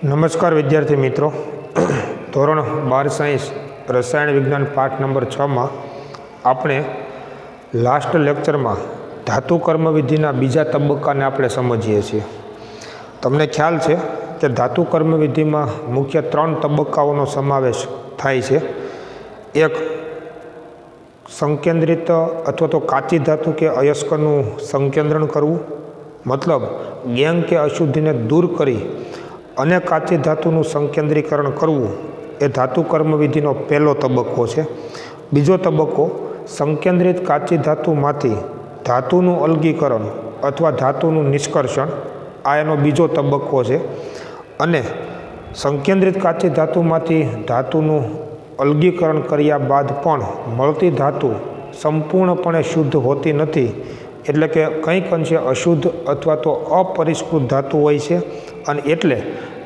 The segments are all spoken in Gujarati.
નમસ્કાર વિદ્યાર્થી મિત્રો, ધોરણ 12 સાયન્સ રસાયણ વિજ્ઞાન પાઠ નંબર 6માં આપણે લાસ્ટ લેક્ચરમાં ધાતુ કર્મવિધિના બીજા તબક્કાને આપણે સમજીએ છીએ। તમને ખ્યાલ છે કે ધાતુ કર્મવિધિમાં મુખ્ય 3 તબક્કાઓનો સમાવેશ થાય છે। એક સંકેન્દ્રિત અથવા તો કાચી ધાતુ કે અયસ્કનું સંકેન્દ્રણ કરવું, મતલબ ગેંગ કે અશુદ્ધિને દૂર કરી અને કાચી ધાતુનું સંકેન્દ્રીકરણ કરવું એ ધાતુ કર્મવિધિનો પહેલો તબક્કો છે। બીજો તબક્કો સંકેન્દ્રિત કાચી ધાતુમાંથી ધાતુનું અલગીકરણ અથવા ધાતુનું નિષ્કર્ષણ, આ એનો બીજો તબક્કો છે। અને સંકેન્દ્રિત કાચી ધાતુમાંથી ધાતુનું અલગીકરણ કર્યા બાદ પણ મળતી ધાતુ સંપૂર્ણપણે શુદ્ધ હોતી નથી, એટલે કે કંઈક અંશે અશુદ્ધ અથવા તો અપરિષ્કૃત ધાતુ હોય છે, અને એટલે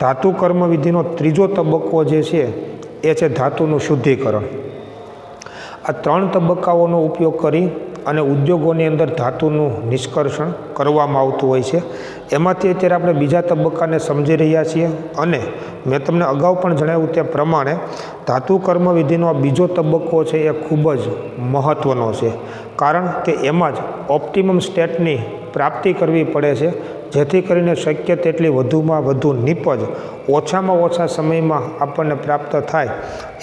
ધાતુ કર્મવિધિનો ત્રીજો તબક્કો જે છે એ છે ધાતુનું શુદ્ધિકરણ। આ 3 તબક્કાઓનો ઉપયોગ કરી અને ઉદ્યોગોની અંદર ધાતુનું નિષ્કર્ષણ કરવામાં આવતું હોય છે। એમાંથી અત્યારે આપણે બીજા તબક્કાને સમજી રહ્યા છીએ, અને મેં તમને અગાઉ પણ જણાવ્યું તે પ્રમાણે ધાતુ કર્મવિધિનો આ બીજો તબક્કો છે એ ખૂબ જ મહત્ત્વનો છે, કારણ કે એમાં જ ઓપ્ટિમમ સ્ટેટની પ્રાપ્તિ કરવી પડે છે, જેથી કરીને શક્ય તેટલી વધુમાં વધુ નિપજ ઓછામાં ઓછા સમયમાં આપણને પ્રાપ્ત થાય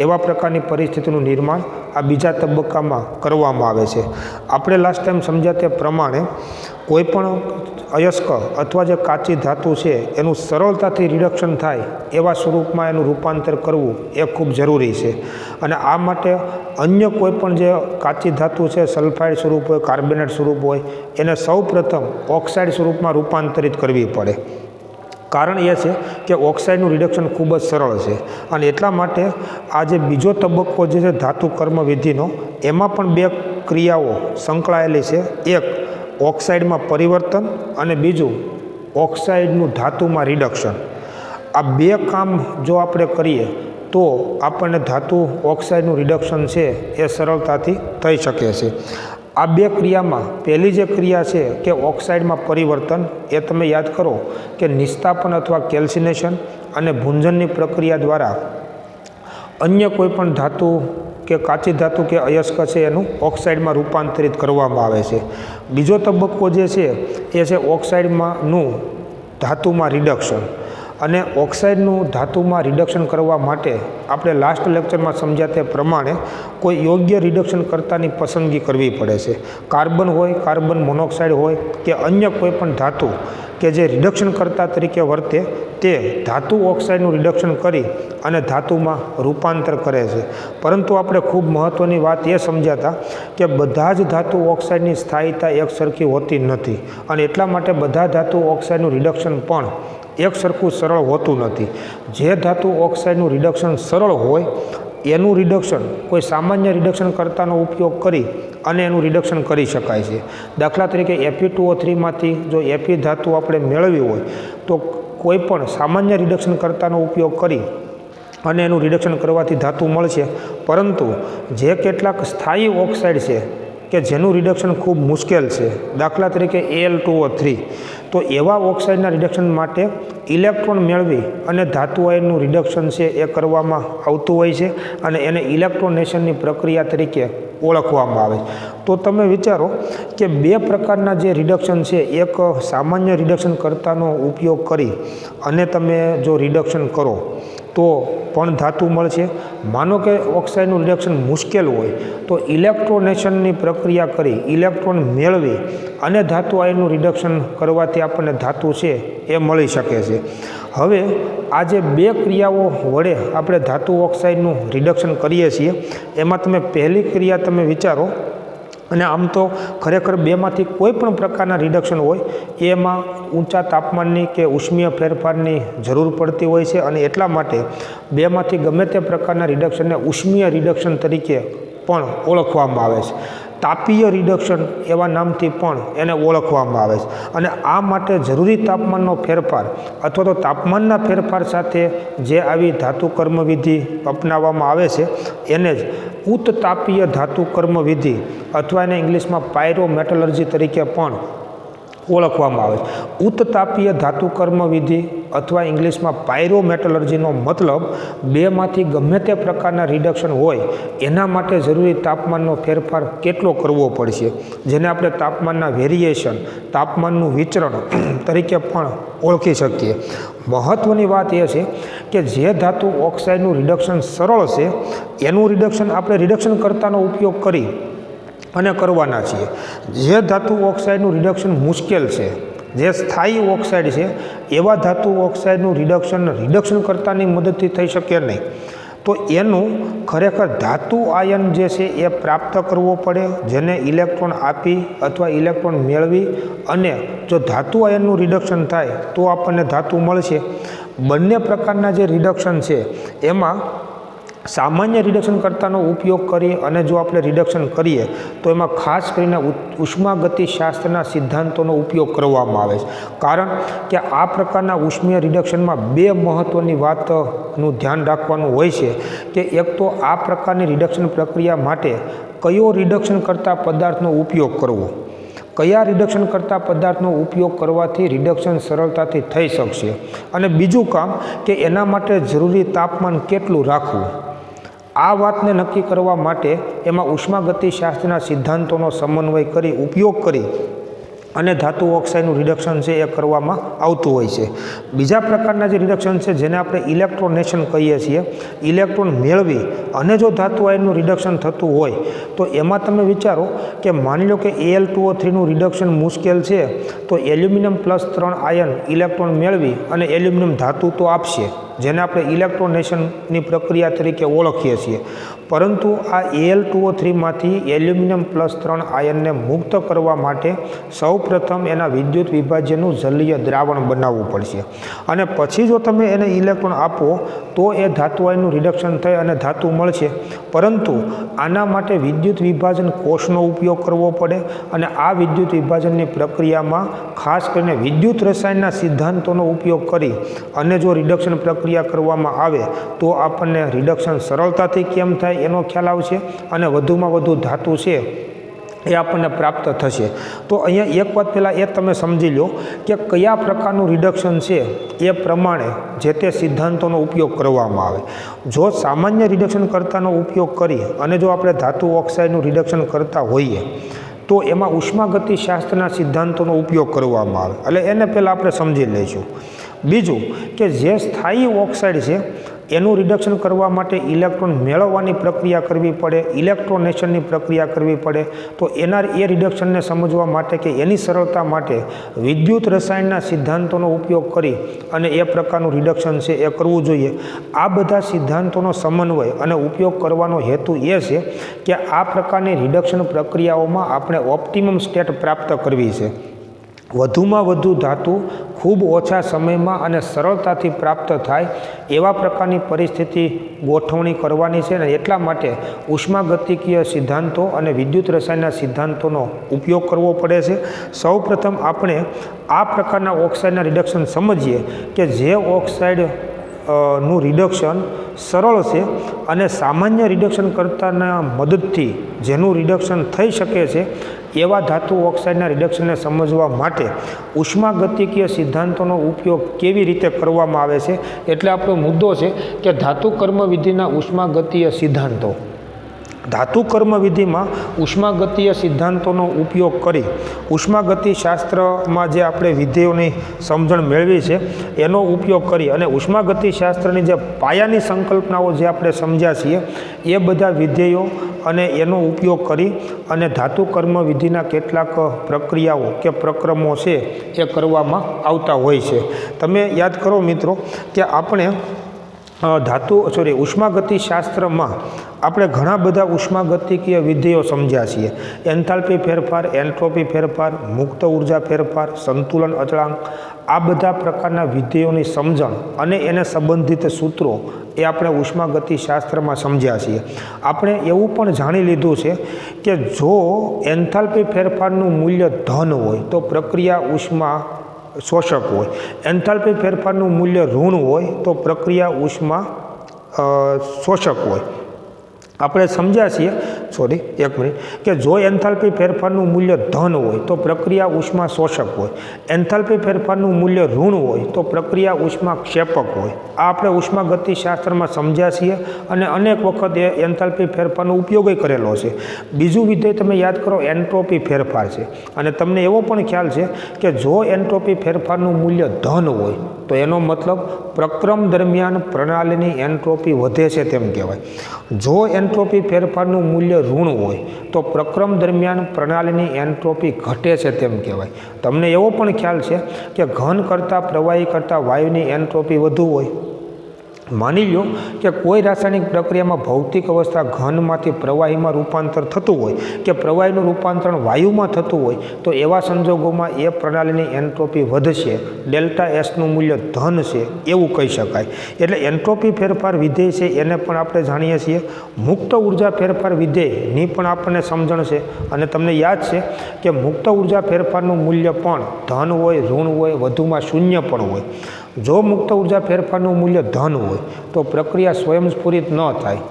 એવા પ્રકારની પરિસ્થિતિનું નિર્માણ આ બીજા તબક્કામાં કરવામાં આવે છે। આપણે લાસ્ટ ટાઈમ સમજ્યા તે પ્રમાણે કોઈપણ અયસ્ક અથવા જે કાચી ધાતુ છે એનું સરળતાથી રિડક્શન થાય એવા સ્વરૂપમાં એનું રૂપાંતર કરવું એ ખૂબ જરૂરી છે, અને આ માટે અન્ય કોઈપણ જે કાચી ધાતુ છે, સલ્ફાઇડ સ્વરૂપ હોય, કાર્બોનેટ સ્વરૂપ હોય, એને સૌપ્રથમ ઓક્સાઇડ સ્વરૂપમાં રૂપાંતરિત કરવી પડે। કારણ એ છે કે ઓક્સાઇડનું રિડક્શન ખૂબ જ સરળ છે, અને એટલા માટે આ જે બીજો તબક્કો જે છે ધાતુ કર્મવિધિનો, એમાં પણ 2 ક્રિયાઓ સંકળાયેલી છે। એક ઓક્સાઇડમાં પરિવર્તન અને બીજું ઓક્સાઇડનું ધાતુમાં રિડક્શન। આ 2 કામ જો આપણે કરીએ તો આપણને ધાતુ ઓક્સાઇડનું રિડક્શન છે એ સરળતાથી થઈ શકે છે। આ 2 ક્રિયામાં પહેલી જે ક્રિયા છે કે ઓક્સાઇડમાં પરિવર્તન, એ તમે યાદ કરો કે નિસ્તાપન અથવા કેલ્સિનેશન અને ભૂંજનની પ્રક્રિયા દ્વારા અન્ય કોઈપણ ધાતુ કે કાચી ધાતુ કે અયસ્ક છે એનું ઓક્સાઇડમાં રૂપાંતરિત કરવામાં આવે છે। બીજો તબક્કો જે છે એ છે ઓક્સાઇડમાંનું ધાતુમાં રિડક્શન, અને ઓક્સાઇડનું ધાતુમાં રિડક્શન કરવા માટે આપણે લાસ્ટ લેક્ચરમાં સમજ્યા તે પ્રમાણે કોઈ યોગ્ય રિડક્શન કર્તાની પસંદગી કરવી પડે છે। કાર્બન હોય, કાર્બન મોનોક્સાઇડ હોય કે અન્ય કોઈ પણ ધાતુ કે જે રિડક્શન કર્તા તરીકે વર્તે, તે ધાતુ ઓક્સાઇડનું રિડક્શન કરી અને ધાતુમાં રૂપાંતર કરે છે। પરંતુ આપણે ખૂબ મહત્ત્વની વાત એ સમજ્યા હતા કે બધા જ ધાતુ ઓક્સાઇડની સ્થાયીતા એક સરખી હોતી નથી, અને એટલા માટે બધા ધાતુ ઓક્સાઇડનું રિડક્શન પણ એક સરખું સરળ હોતું નથી। જે ધાતુ ઓક્સાઇડનું રિડક્શન સરળ હોય એનું રિડક્શન કોઈ સામાન્ય રિડક્શન કર્તાનો ઉપયોગ કરી અને એનું રિડક્શન કરી શકાય છે। દાખલા તરીકે Fe2O3માંથી જો Fe ધાતુ આપણે મેળવી હોય તો કોઈ પણ સામાન્ય રિડક્શન કર્તાનો ઉપયોગ કરી અને એનું રિડક્શન કરવાથી ધાતુ મળશે, પરંતુ જે કેટલાક સ્થાયી ઓક્સાઇડ છે કે જેનું રિડક્શન ખૂબ મુશ્કેલ છે, દાખલા તરીકે Al2O3, તો એવા ઓક્સાઇડના રિડક્શન માટે ઇલેક્ટ્રોન મેળવી અને ધાતુ આયનનું રિડક્શન છે એ કરવામાં આવતું હોય છે, અને એને ઇલેક્ટ્રોનેશનની પ્રક્રિયા તરીકે ઓળખવામાં આવે છે। તો તમે વિચારો કે 2 પ્રકારના જે રિડક્શન છે, એક સામાન્ય રિડક્શન કર્તાનો ઉપયોગ કરી અને તમે જો રિડક્શન કરો તો પણ ધાતુ મળશે। માનો કે ઓક્સાઇડનું રિડક્શન મુશ્કેલ હોય તો ઇલેક્ટ્રોનેશનની પ્રક્રિયા કરી ઇલેક્ટ્રોન મેળવી અને ધાતુ આયનનું રિડક્શન કરવાથી આપણને ધાતુ છે એ મળી શકે છે। હવે આ જે 2 ક્રિયાઓ વડે આપણે ધાતુ ઓક્સાઇડનું રિડક્શન કરીએ છીએ, એમાં તમે પહેલી ક્રિયા તમે વિચારો, અને આમ તો ખરેખર 2માંથી કોઈ પણ પ્રકારના રિડક્શન હોય એમાં ઊંચા તાપમાનની કે ઉષ્મીય ફેરફારની જરૂર પડતી હોય છે, અને એટલા માટે 2માંથી ગમે તે પ્રકારના રિડક્શનને ઉષ્મીય રિડક્શન તરીકે પણ ઓળખવામાં આવે છે। તાપીય રિડક્શન એવા નામથી પણ એને ઓળખવામાં આવે છે, અને આ માટે જરૂરી તાપમાનનો ફેરફાર અથવા તો તાપમાનના ફેરફાર સાથે જે આવી ધાતુ કર્મવિધિ અપનાવવામાં આવે છે એને જ ઉચ્ચ તાપીય ધાતુ કર્મવિધિ અથવા એને ઇંગ્લિશમાં પાયરોમેટલર્જી તરીકે પણ ઓળખવામાં આવે છે। ઉત્તાપીય ધાતુ કર્મ વિધિ અથવા ઇંગ્લિશમાં પાયરોમેટલર્જીનો મતલબ બેમાંથી ગમે તે પ્રકારના રિડક્શન હોય એના માટે જરૂરી તાપમાનનો ફેરફાર કેટલો કરવો પડશે, જેને આપણે તાપમાનના વેરિએશન, તાપમાનનું વિચરણ તરીકે પણ ઓળખી શકીએ। મહત્ત્વની વાત એ છે કે જે ધાતુ ઓક્સાઇડનું રિડક્શન સરળ છે એનું રિડક્શન આપણે રિડક્શન કર્તાનો ઉપયોગ કરી અને કરવાના છીએ। જે ધાતુ ઓક્સાઇડનું રિડક્શન મુશ્કેલ છે, જે સ્થાયી ઓક્સાઇડ છે, એવા ધાતુ ઓક્સાઇડનું રિડક્શન કર્તાની મદદથી થઈ શકે નહીં। તો એનું ખરેખર ધાતુ આયન જે છે એ પ્રાપ્ત કરવો પડે, જેને ઇલેક્ટ્રોન આપી અથવા ઇલેક્ટ્રોન મેળવી, અને જો ધાતુ આયનનું રિડક્શન થાય તો આપણને ધાતુ મળશે। બંને પ્રકારના જે રિડક્શન છે એમાં સામાન્ય રિડક્શન કર્તાનો ઉપયોગ કરી અને જો આપણે રિડક્શન કરીએ તો એમાં ખાસ કરીને ઉષ્માગતિશાસ્ત્રના સિદ્ધાંતોનો ઉપયોગ કરવામાં આવે છે, કારણ કે આ પ્રકારના ઉષ્મીય રિડક્શનમાં બે મહત્ત્વની વાતનું ધ્યાન રાખવાનું હોય છે કે એક તો આ પ્રકારની રિડક્શન પ્રક્રિયા માટે કયો રિડક્શન કરતા પદાર્થનો ઉપયોગ કરવો, કયા રિડક્શન કરતા પદાર્થનો ઉપયોગ કરવાથી રિડક્શન સરળતાથી થઈ શકશે, અને બીજું કામ કે એના માટે જરૂરી તાપમાન કેટલું રાખવું। આ વાતને નક્કી કરવા માટે એમાં ઉષ્માગતિશાસ્ત્રના સિદ્ધાંતોનો સમન્વય કરી ઉપયોગ કરી અને ધાતુ ઓક્સાઇડનું રિડક્શન છે એ કરવામાં આવતું હોય છે। બીજા પ્રકારના જે રિડક્શન છે જેને આપણે ઇલેક્ટ્રોનેશન કહીએ છીએ, ઇલેક્ટ્રોન મેળવી અને જો ધાતુ આયનનું રિડક્શન થતું હોય તો એમાં તમે વિચારો કે માની લો કે Al2O3નું રિડક્શન મુશ્કેલ છે તો એલ્યુમિનિયમ +3 આયન ઇલેક્ટ્રોન મેળવી અને એલ્યુમિનિયમ ધાતુ તો આપશે, જેને આપણે ઇલેક્ટ્રોનેશનની પ્રક્રિયા તરીકે ઓળખીએ છીએ, પરંતુ આ Al2O3માંથી એલ્યુમિનિયમ +3 આયનને મુક્ત કરવા માટે સૌપ્રથમ એના વિદ્યુત વિભાજ્યનું જલીય દ્રાવણ બનાવવું પડશે, અને પછી જો તમે એને ઇલેક્ટ્રોન આપો તો એ ધાતુ આયનનું રિડક્શન થઈ અને ધાતુ મળશે। પરંતુ આના માટે વિદ્યુત વિભાજન કોષનો ઉપયોગ કરવો પડે, અને આ વિદ્યુત વિભાજનની પ્રક્રિયામાં ખાસ કરીને વિદ્યુત રસાયણના સિદ્ધાંતોનો ઉપયોગ કરી અને જો રિડક્શન પ્રક્રિયા કરવામાં આવે તો આપણને રિડક્શન સરળતાથી કેમ થાય એનો ખ્યાલ આવશે અને વધુમાં વધુ ધાતુ છે એ આપણને પ્રાપ્ત થશે। તો અહીંયા એક વાત પહેલાં એ તમે સમજી લો કે કયા પ્રકારનું રિડક્શન છે એ પ્રમાણે જે તે સિદ્ધાંતોનો ઉપયોગ કરવામાં આવે। જો સામાન્ય રિડક્શન કર્તાનો ઉપયોગ કરી અને જો આપણે ધાતુ ઓક્સાઇડનું રિડક્શન કરતા હોઈએ તો એમાં ઉષ્માગતિશાસ્ત્રના સિદ્ધાંતોનો ઉપયોગ કરવામાં આવે, એટલે એને પહેલાં આપણે સમજી લઈશું। બીજું કે જે સ્થાયી ઓક્સાઇડ છે એનું રિડક્શન કરવા માટે ઇલેક્ટ્રોન મેળવવાની પ્રક્રિયા કરવી પડે, ઇલેક્ટ્રોનેશનની પ્રક્રિયા કરવી પડે, તો એના એ રિડક્શનને સમજવા માટે કે એની સરળતા માટે વિદ્યુત રસાયણના સિદ્ધાંતોનો ઉપયોગ કરી અને એ પ્રકારનું રિડક્શન છે એ કરવું જોઈએ। આ બધા સિદ્ધાંતોનો સમન્વય અને ઉપયોગ કરવાનો હેતુ એ છે કે આ પ્રકારની રિડક્શન પ્રક્રિયાઓમાં આપણે ઓપ્ટિમમ સ્ટેટ પ્રાપ્ત કરવી છે, વધુમાં વધુ ધાતુ ખૂબ ઓછા સમયમાં અને સરળતાથી પ્રાપ્ત થાય એવા પ્રકારની પરિસ્થિતિ ગોઠવણી કરવાની છે, અને એટલા માટે ઉષ્માગતિકીય સિદ્ધાંતો અને વિદ્યુત રસાયણના સિદ્ધાંતોનો ઉપયોગ કરવો પડે છે। સૌપ્રથમ આપણે આ પ્રકારના ઓક્સાઇડના રિડક્શન સમજીએ કે જે ઓક્સાઇડ નું રિડક્શન સરળ છે અને સામાન્ય રિડક્શન કર્તાના મદદથી જેનું રિડક્શન થઈ શકે છે એવા ધાતુ ઓક્સાઇડના રિડક્શનને સમજવા માટે ઉષ્માગતિકીય સિદ્ધાંતોનો ઉપયોગ કેવી રીતે કરવામાં આવે છે, એટલે આપણો મુદ્દો છે કે ધાતુ કર્મવિધિના ઉષ્માગતીય સિદ્ધાંતો। ધાતુ કર્મવિધિમાં ઉષ્માગતીય સિદ્ધાંતોનો ઉપયોગ કરી ઉષ્માગતિશાસ્ત્રમાં જે આપણે વિધેયોની સમજણ મેળવી છે એનો ઉપયોગ કરી અને ઉષ્માગતિશાસ્ત્રની જે પાયાની સંકલ્પનાઓ જે આપણે સમજ્યા છીએ એ બધા વિધેયો અને એનો ઉપયોગ કરી અને ધાતુ કર્મવિધિના કેટલાક પ્રક્રિયાઓ કે પ્રક્રમો છે એ કરવામાં આવતા હોય છે। તમે યાદ કરો મિત્રો કે આપણે ઉષ્માગતિશાસ્ત્રમાં આપણે ઘણા બધા ઉષ્માગતિકીય વિધેયો સમજ્યા છીએ, એન્થાલ્પી ફેરફાર, એન્ટ્રોપી ફેરફાર, મુક્ત ઉર્જા ફેરફાર, સંતુલન અચળાંક, આ બધા પ્રકારના વિધેયોની સમજણ અને એને સંબંધિત સૂત્રો એ આપણે ઉષ્માગતિશાસ્ત્રમાં સમજ્યા છીએ। આપણે એવું પણ જાણી લીધું છે કે જો એન્થાલ્પી ફેરફારનું મૂલ્ય ધન હોય તો પ્રક્રિયા ઉષ્મા શોષક હોય, એન્થાલ્પી ફેરફારનું મૂલ્ય ઋણ હોય તો પ્રક્રિયા ઉષ્મા શોષક હોય। આપણે સમજ્યા છીએ એક મિનિટ કે જો એન્થાલ્પી ફેરફારનું મૂલ્ય ધન હોય તો પ્રક્રિયા ઉષ્મા શોષક હોય, એન્થાલ્પી ફેરફારનું મૂલ્ય ઋણ હોય તો પ્રક્રિયા ઉષ્મા ક્ષેપક હોય. આ આપણે ઉષ્માગતિશાસ્ત્રમાં સમજ્યા છીએ અને અનેક વખત એ એન્થાલ્પી ફેરફારનો ઉપયોગ કરેલો છે. બીજું વિધેય તમે યાદ કરો, એન્ટ્રોપી ફેરફાર છે. અને તમને એવો પણ ખ્યાલ છે કે જો એન્ટ્રોપી ફેરફારનું મૂલ્ય ધન હોય તો એનો મતલબ પ્રક્રમ દરમિયાન પ્રણાલીની એન્ટ્રોપી વધે છે તેમ કહેવાય. જો એન્ટ્રોપી ફેરફારનું મૂલ્ય ઋણ હોય તો પ્રક્રમ દરમિયાન પ્રણાલીની એન્ટ્રોપી ઘટે છે તેમ કહેવાય. તમને એવો પણ ખ્યાલ છે કે ઘન કરતાં પ્રવાહી કરતાં વાયુની એન્ટ્રોપી વધુ હોય. માની લો કે કોઈ રાસાયણિક પ્રક્રિયામાં ભૌતિક અવસ્થા ઘનમાંથી પ્રવાહીમાં રૂપાંતર થતું હોય કે પ્રવાહીનું રૂપાંતરણ વાયુમાં થતું હોય તો એવા સંજોગોમાં એ પ્રણાલીની એન્ટ્રોપી વધશે, ડેલ્ટા એસનું મૂલ્ય ધન છે એવું કહી શકાય. એટલે એન્ટ્રોપી ફેરફાર વિધેય છે એને પણ આપણે જાણીએ છીએ. મુક્ત ઉર્જા ફેરફાર વિધેયની પણ આપણને સમજણ છે. અને તમને યાદ છે કે મુક્ત ઉર્જા ફેરફારનું મૂલ્ય પણ ધન હોય, ઋણ હોય, વધુમાં શૂન્ય પણ હોય. જો મુક્ત ઉર્જા ફેરફારનું મૂલ્ય ધન હોય તો પ્રક્રિયા સ્વયંસ્ફુરિત ન થાય.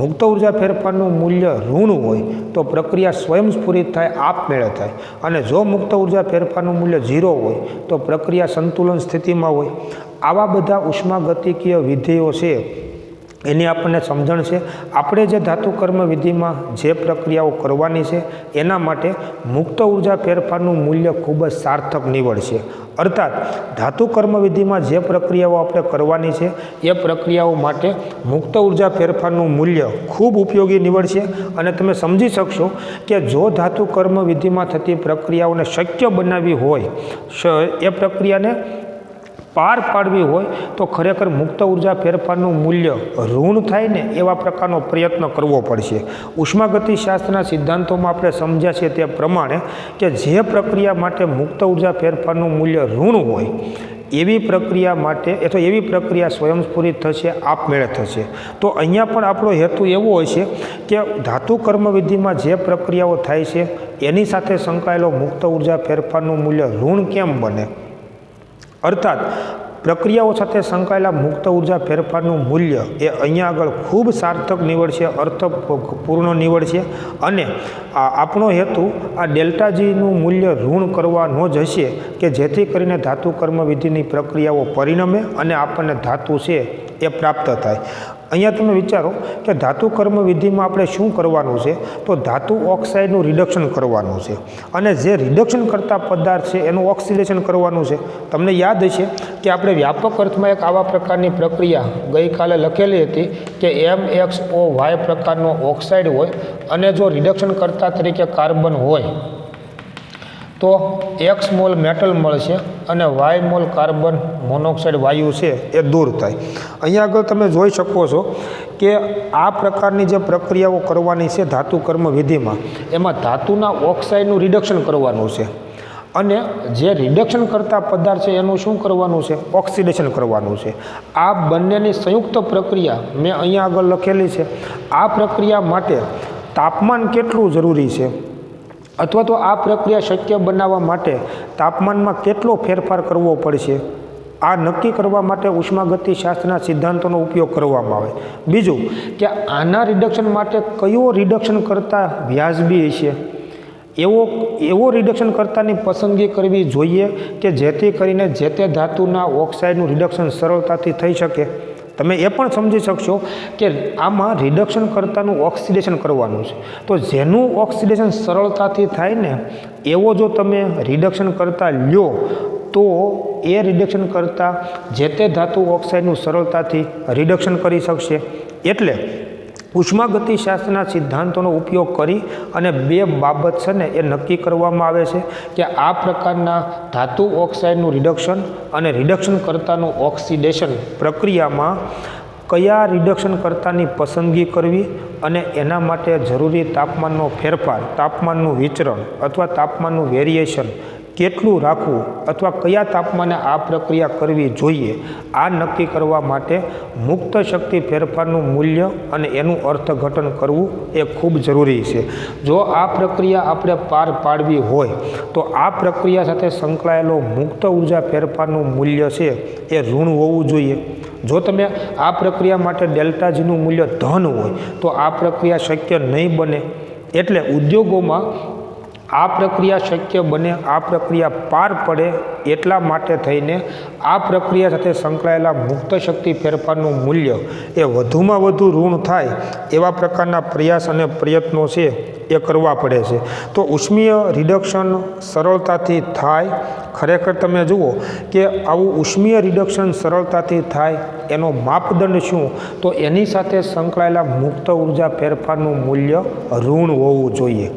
મુક્ત ઉર્જા ફેરફારનું મૂલ્ય ઋણ હોય તો પ્રક્રિયા સ્વયંસ્ફુરિત થાય, આપમેળે થાય. અને જો મુક્ત ઉર્જા ફેરફારનું મૂલ્ય 0 હોય તો પ્રક્રિયા સંતુલન સ્થિતિમાં હોય. આવા બધા ઉષ્માગતિકીય વિધેયો છે એની આપણને સમજણ છે. આપણે જે ધાતુ કર્મ વિધિમાં જે પ્રક્રિયાઓ કરવાની છે એના માટે મુક્ત ઉર્જા ફેરફારનું મૂલ્ય ખૂબ જ સાર્થક નીવડશે. અર્થાત ધાતુ કર્મ વિધિમાં જે પ્રક્રિયાઓ આપણે કરવાની છે એ પ્રક્રિયાઓ માટે મુક્ત ઉર્જા ફેરફારનું મૂલ્ય ખૂબ ઉપયોગી નીવડશે. અને તમે સમજી શકશો કે જો ધાતુ કર્મ વિધિમાં થતી પ્રક્રિયાઓને શક્ય બનાવવી હોય, એ પ્રક્રિયાને પાર પાડવી હોય તો ખરેખર મુક્ત ઉર્જા ફેરફારનું મૂલ્ય ઋણ થાય ને એવા પ્રકારનો પ્રયત્ન કરવો પડશે. ઉષ્માગતિશાસ્ત્રના સિદ્ધાંતોમાં આપણે સમજ્યા છે તે પ્રમાણે કે જે પ્રક્રિયા માટે મુક્ત ઉર્જા ફેરફારનું મૂલ્ય ઋણ હોય એવી પ્રક્રિયા માટે એવી પ્રક્રિયા સ્વયંસ્ફુરિત થશે, આપમેળે થશે. તો અહીંયા પણ આપણો હેતુ એવો હોય છે કે ધાતુ કર્મ વિધિમાં જે પ્રક્રિયાઓ થાય છે એની સાથે સંકળાયેલો મુક્ત ઉર્જા ફેરફારનું મૂલ્ય ઋણ કેમ બને. અર્થાત પ્રક્રિયાઓ સાથે સંકળાયેલા મુક્ત ઉર્જા ફેરફારનું મૂલ્ય એ અહીંયા આગળ ખૂબ સાર્થક નીવડશે, અર્થપૂર્ણ નીવડશે. અને આપણો હેતુ આ ડેલ્ટા જીનું મૂલ્ય ઋણ કરવાનો જ હશે કે જેથી કરીને ધાતુ કર્મ વિધિની પ્રક્રિયાઓ પરિણમે અને આપણને ધાતુ છે એ પ્રાપ્ત થાય. અહીંયા તમે વિચારો કે ધાતુ કર્મ વિધિમાં આપણે શું કરવાનું છે, તો ધાતુ ઓક્સાઇડનું રિડક્શન કરવાનું છે. અને જે રિડક્શન કરતા પદાર્થ છે એનું ઓક્સિડેશન કરવાનું છે. તમને યાદ હશે કે આપણે વ્યાપક અર્થમાં એક આવા પ્રકારની પ્રક્રિયા ગઈકાલે લખેલી હતી કે MXOY પ્રકારનો ઓક્સાઇડ હોય અને જો રિડક્શન કરતા તરીકે કાર્બન હોય તો X મોલ મેટલ મળશે અને Y મોલ કાર્બન મોનોક્સાઇડ વાયુ છે એ દૂર થાય. અહીંયા આગળ તમે જોઈ શકો છો કે આ પ્રકારની જે પ્રક્રિયાઓ કરવાની છે ધાતુ કર્મ વિધિમાં, એમાં ધાતુના ઓક્સાઇડનું રિડક્શન કરવાનું છે. અને જે રિડક્શન કરતા પદાર્થ છે એનું શું કરવાનું છે, ઓક્સિડેશન કરવાનું છે. આ બંનેની સંયુક્ત પ્રક્રિયા મેં અહીંયા આગળ લખેલી છે. આ પ્રક્રિયા માટે તાપમાન કેટલું જરૂરી છે અથવા તો આ પ્રક્રિયા શક્ય બનાવવા માટે તાપમાનમાં કેટલો ફેરફાર કરવો પડશે, આ નક્કી કરવા માટે ઉષ્માગતિશાસ્ત્રના સિદ્ધાંતોનો ઉપયોગ કરવામાં આવે. બીજું કે આના રિડક્શન માટે કયો રિડક્શન કરતાં વ્યાજબી છે, એવો રિડક્શન કરતાની પસંદગી કરવી જોઈએ કે જેથી કરીને જે તે ધાતુના ઓક્સાઇડનું રિડક્શન સરળતાથી થઈ શકે. તમે એ પણ સમજી શકશો કે આમાં રિડક્શન કરતાનું ઓક્સિડેશન કરવાનું છે. તો જેનું ઓક્સિડેશન સરળતાથી થાય ને એવો જો તમે રિડક્શન કરતા લ્યો તો એ રિડક્શન કરતાં જે તે ધાતુ ઓક્સાઇડનું સરળતાથી રિડક્શન કરી શકશે. એટલે ઉષ્માગતિશાસ્ત્રના સિદ્ધાંતોનો ઉપયોગ કરી અને બે બાબત છે ને એ નક્કી કરવામાં આવે છે કે આ પ્રકારના ધાતુ ઓક્સાઇડનું રિડક્શન અને રિડક્શન કરતાનું ઓક્સિડેશન પ્રક્રિયામાં કયા રિડક્શન કરતાની પસંદગી કરવી અને એના માટે જરૂરી તાપમાનનો ફેરફાર, તાપમાનનું વિચરણ અથવા તાપમાનનું વેરિએશન કેટલું રાખવું અથવા કયા તાપમાને આ પ્રક્રિયા કરવી જોઈએ, આ નક્કી કરવા માટે મુક્ત શક્તિ ફેરફારનું મૂલ્ય અને એનું અર્થઘટન કરવું એ ખૂબ જરૂરી છે. જો આ પ્રક્રિયા આપણે પાર પાડવી હોય તો આ પ્રક્રિયા સાથે સંકળાયેલો મુક્ત ઉર્જા ફેરફારનું મૂલ્ય છે એ ઋણ હોવું જોઈએ. જો તમે આ પ્રક્રિયા માટે ડેલ્ટા જીનું મૂલ્ય ધન હોય તો આ પ્રક્રિયા શક્ય નહીં બને. એટલે ઉદ્યોગોમાં આ પ્રક્રિયા શક્ય બને, આ પ્રક્રિયા પાર પડે એટલા માટે થઈને આ પ્રક્રિયા સાથે સંકળાયેલા મુક્ત શક્તિ ફેરફારનું મૂલ્ય એ વધુમાં વધુ ઋણ થાય એવા પ્રકારના પ્રયાસ અને પ્રયત્નો છે એ કરવા પડે છે. તો ઉષ્મીય રિડક્શન સરળતાથી થાય. ખરેખર તમે જુઓ કે આવું ઉષ્મીય રિડક્શન સરળતાથી થાય એનો માપદંડ શું, તો એની સાથે સંકળાયેલા મુક્ત ઉર્જા ફેરફારનું મૂલ્ય ઋણ હોવું જોઈએ.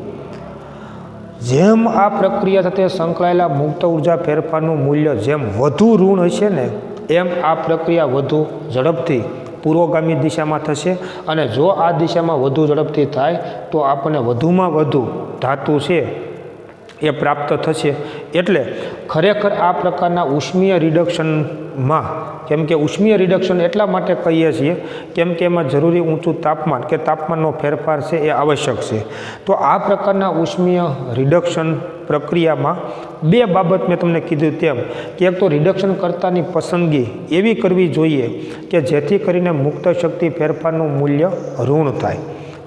જેમ આ પ્રક્રિયા સાથે સંકળાયેલા મુક્ત ઉર્જા ફેરફારનું મૂલ્ય જેમ વધુ ઋણ હશે ને એમ આ પ્રક્રિયા વધુ ઝડપથી પૂર્વગામી દિશામાં થશે. અને જો આ દિશામાં વધુ ઝડપથી થાય તો આપણને વધુમાં વધુ ધાતુ છે એ પ્રાપ્ત થશે. એટલે ખરેખર આ પ્રકારના ઉષ્મીય રિડક્શનમાં, કેમ કે ઉષ્મીય રિડક્શન એટલા માટે કહીએ છીએ કેમ કે એમાં જરૂરી ઊંચું તાપમાન કે તાપમાનનો ફેરફાર છે એ આવશ્યક છે. તો આ પ્રકારના ઉષ્મીય રિડક્શન પ્રક્રિયામાં બે બાબત મેં તમને કીધું તેમ કે એક તો રિડક્શન કર્તાની પસંદગી એવી કરવી જોઈએ કે જેથી કરીને મુક્ત શક્તિ ફેરફારનું મૂલ્ય ઋણ થાય.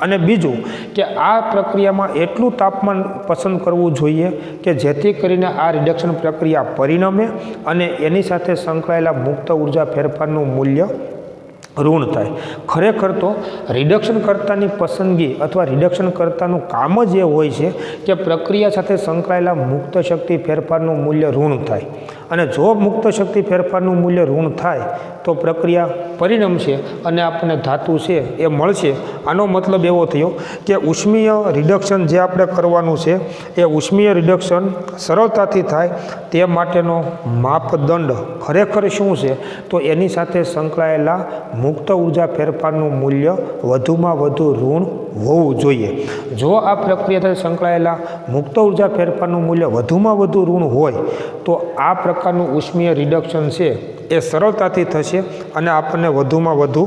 અને બીજું કે આ પ્રક્રિયામાં એટલું તાપમાન પસંદ કરવું જોઈએ કે જેથી કરીને આ રિડક્શન પ્રક્રિયા પરિણમે અને એની સાથે સંકળાયેલા મુક્ત ઉર્જા ફેરફારનું મૂલ્ય ઋણ થાય. ખરેખર તો રિડક્શન કર્તાની પસંદગી અથવા રિડક્શન કર્તાનું કામ જ એ હોય છે કે પ્રક્રિયા સાથે સંકળાયેલા મુક્ત શક્તિ ફેરફારનું મૂલ્ય ઋણ થાય. અને જો મુક્ત શક્તિ ફેરફારનું મૂલ્ય ઋણ થાય તો પ્રક્રિયા પરિણમશે અને આપણને ધાતુ છે એ મળશે. આનો મતલબ એવો થયો કે ઉષ્મીય રિડક્શન જે આપણે કરવાનું છે એ ઉષ્મીય રિડક્શન સરળતાથી થાય તે માટેનો માપદંડ ખરેખર શું છે, તો એની સાથે સંકળાયેલા મુક્ત ઉર્જા ફેરફારનું મૂલ્ય વધુમાં વધુ ઋણ હોવું જોઈએ. જો આ પ્રક્રિયા સાથે સંકળાયેલા મુક્ત ઉર્જા ફેરફારનું મૂલ્ય વધુમાં વધુ ઋણ હોય તો આ પ્રકારનું ઉષ્મીય રિડક્શન છે એ સરળતાથી થશે અને આપણને વધુમાં વધુ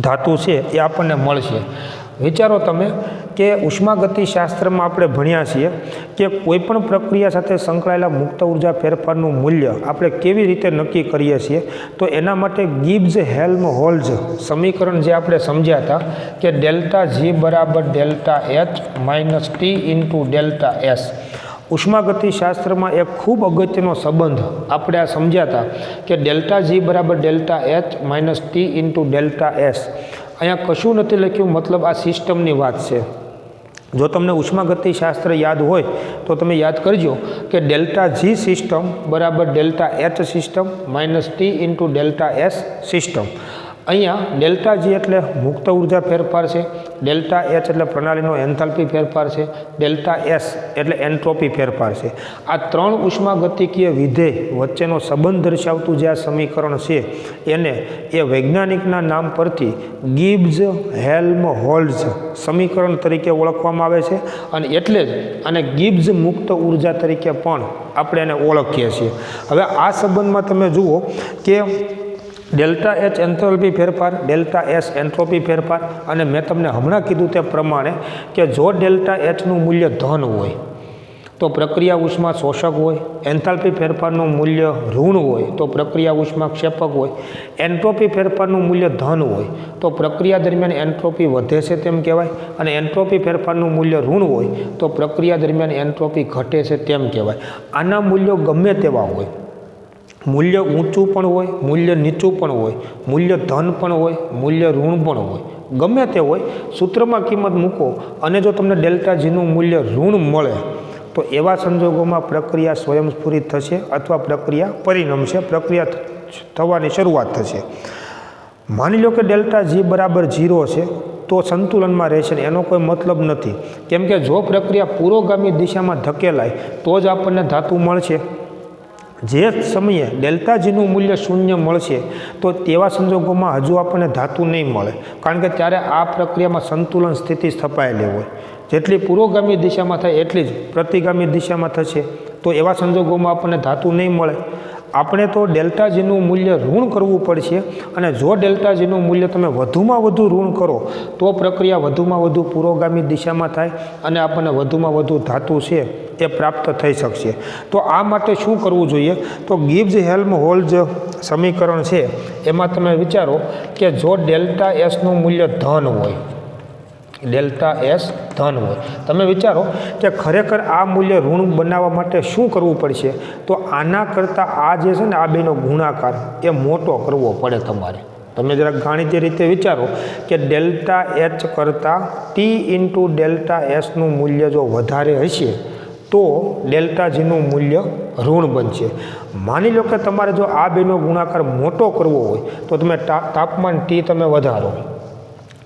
ધાતુ છે એ આપણને મળશે. વિચારો તમે કે ઉષ્માગતિશાસ્ત્રમાં આપણે ભણ્યા છીએ કે કોઈપણ પ્રક્રિયા સાથે સંકળાયેલા મુક્ત ઉર્જા ફેરફારનું મૂલ્ય આપણે કેવી રીતે નક્કી કરીએ છીએ. તો એના માટે ગિબ્સ હેલ્મહોલ્ટ્ઝ સમીકરણ જે આપણે સમજ્યા હતા કે ડેલ્ટા જી બરાબર delta H minus T into delta S. ઉષ્માગતિશાસ્ત્રમાં એક ખૂબ અગત્યનો સંબંધ આપણે આ સમજ્યા હતા કે ડેલ્ટા જી બરાબર delta H minus T into delta S. અહીંયા કશું નથી લખ્યું, મતલબ આ સિસ્ટમની વાત છે. જો તમને ઉષ્માગતિશાસ્ત્ર યાદ હોય તો તમે યાદ કરજો કે ડેલ્ટા જી સિસ્ટમ બરાબર delta H system minus T into delta S system. અહીંયા ડેલ્ટા જી એટલે મુક્ત ઉર્જા ફેરફાર છે, ડેલ્ટા એચ એટલે પ્રણાલીનો એન્થાલ્પી ફેરફાર છે, ડેલ્ટા એસ એટલે એન્ટ્રોપી ફેરફાર છે. આ ત્રણ ઉષ્માગતિકીય વિધેય વચ્ચેનો સંબંધ દર્શાવતું જે આ સમીકરણ છે એને એ વૈજ્ઞાનિકના નામ પરથી ગિબ્સ હેલ્મહોલ્ટ્ઝ સમીકરણ તરીકે ઓળખવામાં આવે છે. અને એટલે જ આને ગિબ્સ મુક્ત ઉર્જા તરીકે પણ આપણે એને ઓળખીએ છીએ. હવે આ સંબંધમાં તમે જુઓ કે ડેલ્ટા એચ એન્થાલ્પી ફેરફાર, ડેલ્ટા એસ એન્ટ્રોપી ફેરફાર, અને મેં તમને હમણાં કીધું તે પ્રમાણે કે જો ડેલ્ટા એચનું મૂલ્ય ધન હોય તો પ્રક્રિયા ઉષ્મા શોષક હોય, એન્થાલ્પી ફેરફારનું મૂલ્ય ઋણ હોય તો પ્રક્રિયા ઉષ્મા ક્ષેપક હોય, એન્ટ્રોપી ફેરફારનું મૂલ્ય ધન હોય તો પ્રક્રિયા દરમિયાન એન્ટ્રોપી વધે છે તેમ કહેવાય, અને એન્ટ્રોપી ફેરફારનું મૂલ્ય ઋણ હોય તો પ્રક્રિયા દરમિયાન એન્ટ્રોપી ઘટે છે તેમ કહેવાય. આના મૂલ્યો ગમે તેવા હોય, મૂલ્ય ઊંચું પણ હોય, મૂલ્ય નીચું પણ હોય, મૂલ્ય ધન પણ હોય, મૂલ્ય ઋણ પણ હોય, ગમે તે હોય, સૂત્રમાં કિંમત મૂકો અને જો તમને ડેલ્ટા જીનું મૂલ્ય ઋણ મળે તો એવા સંજોગોમાં પ્રક્રિયા સ્વયંસ્ફુરિત થશે અથવા પ્રક્રિયા પરિણમશે, પ્રક્રિયા થવાની શરૂઆત થશે. માની લો કે ડેલ્ટા જી બરાબર 0 છે તો સંતુલનમાં રહેશે ને એનો કોઈ મતલબ નથી, કેમ કે જો પ્રક્રિયા પુરોગામી દિશામાં ધકેલાય તો જ આપણને ધાતુ મળશે. જે સમયે ડેલ્ટા જીનું મૂલ્ય શૂન્ય મળશે તો તેવા સંજોગોમાં હજુ આપણને ધાતુ નહીં મળે, કારણ કે ત્યારે આ પ્રક્રિયામાં સંતુલન સ્થિતિ સ્થપાયેલી હોય. જેટલી પુરોગામી દિશામાં થાય એટલી જ પ્રતિગામી દિશામાં થશે તો એવા સંજોગોમાં આપણને ધાતુ નહીં મળે. આપણે તો ડેલ્ટા જીનું મૂલ્ય ઋણ કરવું પડશે અને જો ડેલ્ટા જીનું મૂલ્ય તમે વધુમાં વધુ ઋણ કરો તો પ્રક્રિયા વધુમાં વધુ પુરોગામી દિશામાં થાય અને આપણને વધુમાં વધુ ધાતુ છે એ પ્રાપ્ત થઈ શકશે. તો આ માટે શું કરવું જોઈએ? તો ગિબ્સ હેલ્મહોલ્ટ્ઝ સમીકરણ છે એમાં તમે વિચારો કે જો ડેલ્ટા એસનું મૂલ્ય ધન હોય, ડેલ્ટા એસ ધન હોય, તમે વિચારો કે ખરેખર આ મૂલ્ય ઋણ બનાવવા માટે શું કરવું પડશે? તો આના કરતાં આ જે છે ને આ બેનો ગુણાકાર એ મોટો કરવો પડે તમારે. તમે જરાક ગાણિતીય રીતે વિચારો કે ડેલ્ટા એચ કરતાં ટી ઇન્ટુ ડેલ્ટા એસનું મૂલ્ય જો વધારે હશે તો ડેલ્ટા જીનું મૂલ્ય ઋણ બનશે. માની લો કે તમારે જો આ બેનો ગુણાકાર મોટો કરવો હોય તો તમે તાપમાન ટી તમે વધારો.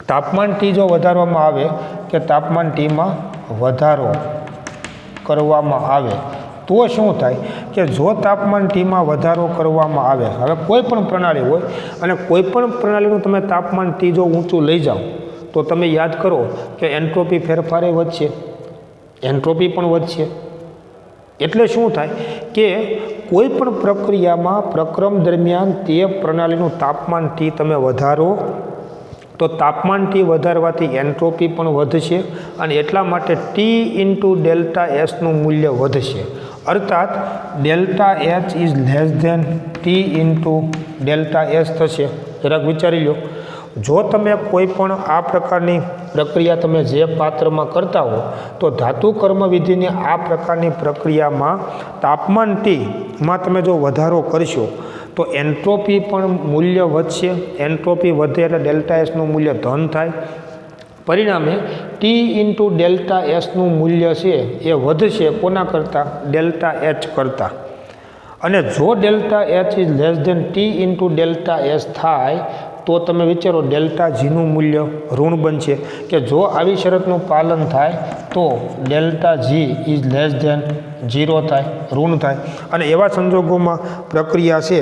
તાપમાન ટી જો વધારવામાં આવે કે તાપમાન ટીમાં વધારો કરવામાં આવે તો શું થાય કે જો તાપમાન ટીમાં વધારો કરવામાં આવે, હવે કોઈ પણ પ્રણાલી હોય અને કોઈ પણ પ્રણાલીનું તમે તાપમાન ટી જો ઊંચું લઈ જાઓ તો તમે યાદ કરો કે એન્ટ્રોપી ફેરફારે વધશે, એન્ટ્રોપી પણ વધશે. એટલે શું થાય કે કોઈ પણ પ્રક્રિયામાં પ્રક્રમ દરમિયાન તે પ્રણાલીનું તાપમાન ટી તમે વધારો તો તાપમાન ટી વધારવાથી એન્ટ્રોપી પણ વધશે અને એટલા માટે ટી ઇન્ટુ ડેલ્ટા એસનું મૂલ્ય વધશે. અર્થાત delta H is less than T into delta S થશે. જરાક વિચારી લો, જો તમે કોઈ પણ આ પ્રકારની પ્રક્રિયા તમે જે પાત્રમાં કરતા હો તો ધાતુ કર્મવિધિની આ પ્રકારની પ્રક્રિયામાં તાપમાન ટીમાં તમે જો વધારો કરશો તો એન્ટ્રોપી પણ મૂલ્ય વધશે. એન્ટ્રોપી વધે એટલે ડેલ્ટા એસનું મૂલ્ય ધન થાય. પરિણામે ટી ઇન્ટુ ડેલ્ટા એસનું મૂલ્ય છે એ વધશે કોના કરતાં? ડેલ્ટા એચ કરતાં. અને જો delta H is less than T into delta S થાય તો તમે વિચારો ડેલ્ટા જીનું મૂલ્ય ઋણ બનશે કે જો આવી શરતનું પાલન થાય તો delta G is less than 0 થાય, ઋણ થાય. અને એવા સંજોગોમાં પ્રક્રિયા છે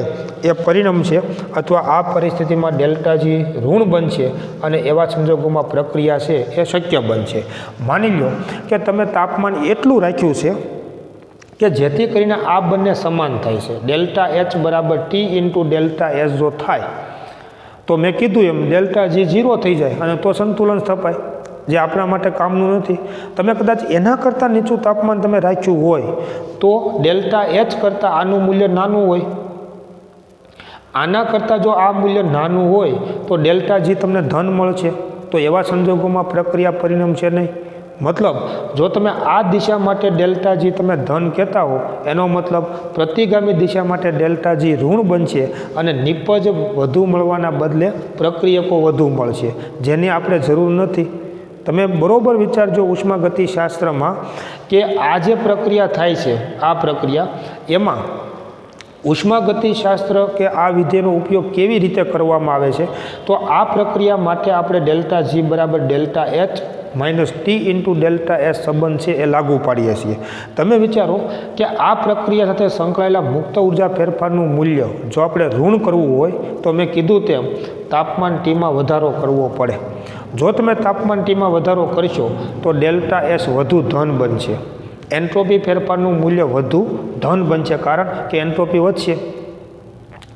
એ પરિણમશે અથવા આ પરિસ્થિતિમાં ડેલ્ટા જી ઋણ બનશે અને એવા સંજોગોમાં પ્રક્રિયા છે એ શક્ય બનશે. માની લો કે તમે તાપમાન એટલું રાખ્યું છે કે જેથી કરીને આ બંને સમાન થાય છે. ડેલ્ટા એચ બરાબર ટી ઇન્ટુ ડેલ્ટા એસ જો થાય તો મેં કીધું એમ ડેલ્ટા જી 0 થઈ જાય અને તો સંતુલન સ્થપાય, જે આપણા માટે કામનું નથી. તમે કદાચ એના કરતાં નીચું તાપમાન તમે રાખ્યું હોય તો ડેલ્ટા એચ કરતાં આનું મૂલ્ય નાનું હોય, આના કરતાં જો આ મૂલ્ય નાનું હોય તો ડેલ્ટા જી તમને ધન મળશે. તો એવા સંજોગોમાં પ્રક્રિયા પરિણમશે નહીં. મતલબ જો તમે આ દિશા માટે ડેલ્ટા જી તમે ધન કહેતા હો એનો મતલબ પ્રતિગામી દિશા માટે ડેલ્ટા જી ઋણ બનશે અને નિપજ વધુ મળવાના બદલે પ્રક્રિયકો વધુ મળશે, જેની આપણે જરૂર નથી. તમે બરોબર વિચારજો ઉષ્માગતિશાસ્ત્રમાં કે આ જે પ્રક્રિયા થાય છે આ પ્રક્રિયા એમાં ઉષ્માગતિશાસ્ત્ર કે આ વિધેયનો ઉપયોગ કેવી રીતે કરવામાં આવે છે? તો આ પ્રક્રિયા માટે આપણે ડેલ્ટા જી બરાબર delta H minus T into delta S સંબંધ છે એ લાગુ પાડીએ છીએ. તમે વિચારો કે આ પ્રક્રિયા સાથે સંકળાયેલા મુક્ત ઉર્જા ફેરફારનું મૂલ્ય જો આપણે ઋણ કરવું હોય તો મેં કીધું તેમ તાપમાન ટીમાં વધારો કરવો પડે. જો તમે તાપમાન ટીમાં વધારો કરશો તો ડેલ્ટા એસ વધુ ધન બનશે, એન્ટ્રોપી ફેરફારનું મૂલ્ય વધુ ધન બનશે કારણ કે એન્ટ્રોપી વધશે,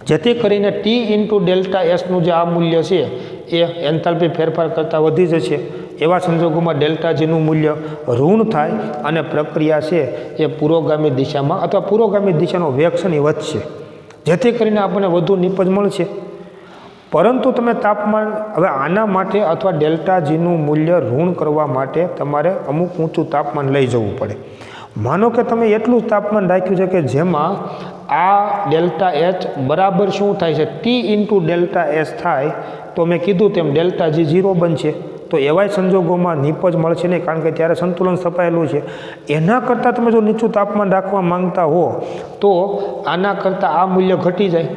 જેથી કરીને ટી ઇન્ટુ ડેલ્ટા એસનું જે આ મૂલ્ય છે એ એન્થાલ્પી ફેરફાર કરતાં વધી જશે. એવા સંજોગોમાં ડેલ્ટા જીનું મૂલ્ય ઋણ થાય અને પ્રક્રિયા છે એ પુરોગામી દિશામાં અથવા પુરોગામી દિશાનો વેગ છે એ વધશે, જેથી કરીને આપણને વધુ નિપજ મળશે. પરંતુ તમે તાપમાન હવે આના માટે અથવા ડેલ્ટા જીનું મૂલ્ય ઋણ કરવા માટે તમારે અમુક ઊંચું તાપમાન લઈ જવું પડે. માનો કે તમે એટલું જ તાપમાન રાખ્યું છે કે જેમાં આ ડેલ્ટા એચ બરાબર શું થાય છે? ટી ઇન્ટુ ડેલ્ટા એસ થાય તો મેં કીધું તેમ ડેલ્ટા જી 0 બનશે. તો એવાય સંજોગોમાં નિપજ મળશે નહીં કારણ કે ત્યારે સંતુલન સ્થપાયેલું છે. એના કરતાં તમે જો નીચું તાપમાન રાખવા માંગતા હો તો આના કરતાં આ મૂલ્ય ઘટી જાય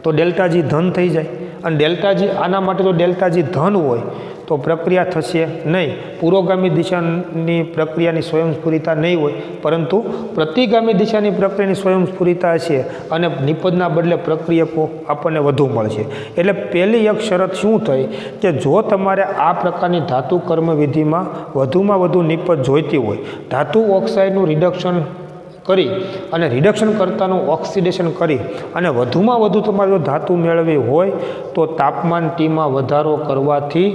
તો ડેલ્ટા જી ધન થઈ જાય અને ડેલ્ટા જી આના માટે જો ડેલ્ટા જી ધન હોય તો પ્રક્રિયા થશે નહીં. પુરોગામી દિશાની પ્રક્રિયાની સ્વયંસ્ફુરિતા નહીં હોય પરંતુ પ્રતિગામી દિશાની પ્રક્રિયાની સ્વયંસ્ફુરિતા છે અને નિપજના બદલે પ્રક્રિયકો આપણને વધુ મળશે. એટલે પહેલી એક શરત શું થઈ કે જો તમારે આ પ્રકારની ધાતુ કર્મવિધિમાં વધુમાં વધુ નિપજ જોઈતી હોય, ધાતુ ઓક્સાઇડનું રિડક્શન કરી અને રિડક્શન કરતાનું ઓક્સિડેશન કરી અને વધુમાં વધુ તમારે જો ધાતુ મેળવવી હોય તો તાપમાન ટીમાં વધારો કરવાથી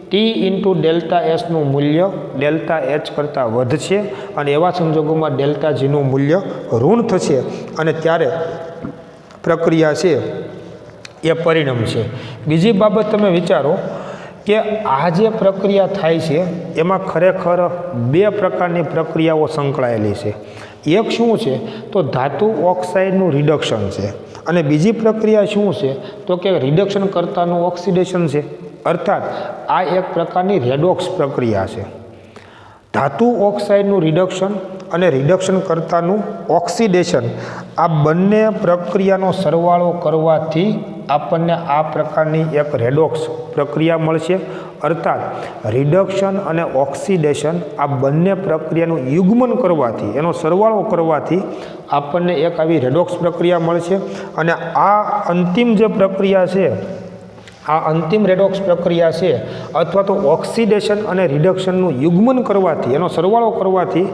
ટી ઇન્ટુ ડેલ્ટા એસનું મૂલ્ય ડેલ્ટા એચ કરતાં વધશે અને એવા સંજોગોમાં ડેલ્ટા જીનું મૂલ્ય ઋણ થશે અને ત્યારે પ્રક્રિયા છે એ પરિણમશે. બીજી બાબત તમે વિચારો કે આ જે પ્રક્રિયા થાય છે એમાં ખરેખર બે પ્રકારની પ્રક્રિયાઓ સંકળાયેલી છે. એક શું છે તો ધાતુ ઓક્સાઇડનું રિડક્શન છે અને બીજી પ્રક્રિયા શું છે તો કે રિડક્શન કરતાનું ઓક્સિડેશન છે. અર્થાત આ એક પ્રકારની રેડોક્સ પ્રક્રિયા છે. ધાતુ ઓક્સાઇડનું રિડક્શન અને રિડક્શન કરતાનું ઓક્સિડેશન આ બંને પ્રક્રિયાનો સરવાળો કરવાથી આપણને આ પ્રકારની એક રેડોક્સ પ્રક્રિયા મળશે. અર્થાત રિડક્શન અને ઓક્સિડેશન આ બંને પ્રક્રિયાનું યુગ્મન કરવાથી એનો સરવાળો કરવાથી આપણને એક આવી રેડોક્સ પ્રક્રિયા મળશે અને આ અંતિમ જે પ્રક્રિયા છે આ અંતિમ રેડોક્સ પ્રક્રિયા છે અથવા તો ઓક્સિડેશન અને રિડક્શનનું યુગ્મન કરવાથી એનો સરવાળો કરવાથી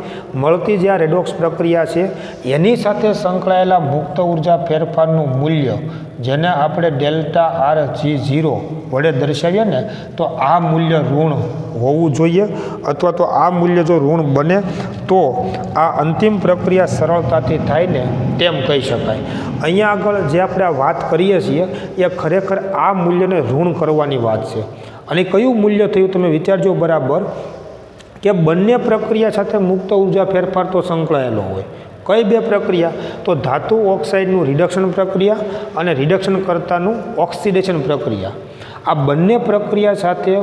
મળતી જે આ રેડોક્સ પ્રક્રિયા છે એની સાથે સંકળાયેલા મુક્ત ઉર્જા ફેરફારનું મૂલ્ય જેને આપણે ડેલ્ટા આર જી 0 વડે દર્શાવીએ ને તો આ મૂલ્ય ઋણ હોવું જોઈએ અથવા તો આ મૂલ્ય જો ઋણ બને તો આ અંતિમ પ્રક્રિયા સરળતાથી થાય ને તેમ કહી શકાય. અહીંયા આગળ જે આપણે આ વાત કરીએ છીએ એ ખરેખર આ મૂલ્યને ઋણ કરવાની વાત છે. અને કયું મૂલ્ય થયું તમે વિચારજો બરાબર કે બંને પ્રક્રિયા સાથે મુક્ત ઉર્જા ફેરફાર તો સંકળાયેલો હોય. કઈ બે પ્રક્રિયા તો ધાતુ ઓક્સાઇડનું રિડક્શન પ્રક્રિયા અને રિડક્શન કરતાનું ઓક્સિડેશન પ્રક્રિયા. આ બંને પ્રક્રિયા સાથે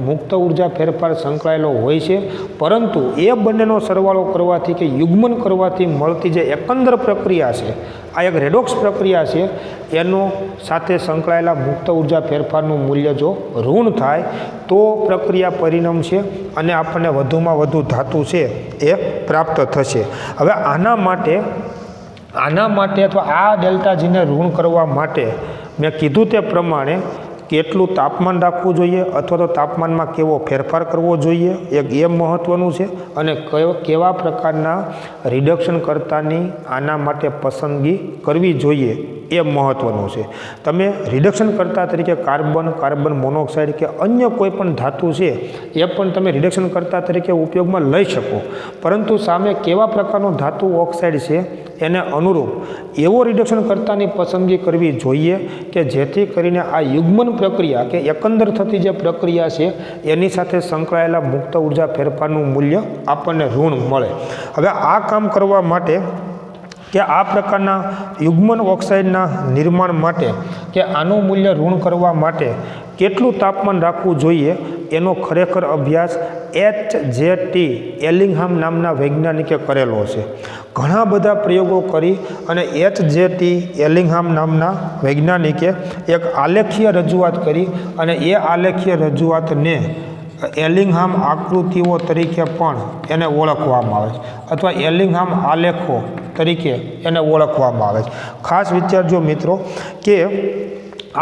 મુક્ત ઉર્જા ફેરફાર સંકળાયેલો હોય છે પરંતુ એ બંનેનો સરવાળો કરવાથી કે યુગ્મન કરવાથી મળતી જે એકંદર પ્રક્રિયા છે આ એક રેડોક્સ પ્રક્રિયા છે એનો સાથે સંકળાયેલા મુક્ત ઉર્જા ફેરફારનું મૂલ્ય જો ઋણ થાય તો પ્રક્રિયા પરિણમશે અને આપણને વધુમાં વધુ ધાતુ છે એ પ્રાપ્ત થશે. હવે આના માટે અથવા આ ડેલ્ટા જીને ઋણ કરવા માટે મેં કીધું તે પ્રમાણે કેટલું તાપમાન રાખવું જોઈએ અથવા તો તાપમાનમાં કેવો ફેરફાર કરવો જોઈએ એક એ મહત્ત્વનું છે અને કેવા પ્રકારના રિડક્શન કરતાની આના માટે પસંદગી કરવી જોઈએ એ મહત્ત્વનું છે. તમે રિડક્શન કરતા તરીકે કાર્બન મોનોક્સાઇડ કે અન્ય કોઈ પણ ધાતુ છે એ પણ તમે રિડક્શન કરતા તરીકે ઉપયોગમાં લઈ શકો પરંતુ સામે કેવા પ્રકારનો ધાતુ ઓક્સાઇડ છે એને અનુરૂપ એવો રિડક્શન કરતાની પસંદગી કરવી જોઈએ કે જેથી કરીને આ યુગ્મન પ્રક્રિયા કે એકંદર થતી જે પ્રક્રિયા છે એની સાથે સંકળાયેલા મુક્ત ઉર્જા ફેરફારનું મૂલ્ય આપણને ઋણ મળે. હવે આ કામ કરવા માટે કે આ પ્રકારના યુગ્મન ઓક્સાઇડના નિર્માણ માટે કે આનું મૂલ્ય ઋણ કરવા માટે કેટલું તાપમાન રાખવું જોઈએ એનો ખરેખર અભ્યાસ HJT એલિંગહામ નામના વૈજ્ઞાનિકે કરેલો છે. ઘણા બધા પ્રયોગો કરી અને HJT એલિંગહામ નામના વૈજ્ઞાનિકે એક આલેખીય રજૂઆત કરી અને એ આલેખીય રજૂઆતને એલિંગહામ આકૃતિઓ તરીકે પણ એને ઓળખવામાં આવે છે અથવા એલિંગહામ આલેખો તરીકે એને ઓળખવામાં આવે છે. ખાસ વિચારજો મિત્રો કે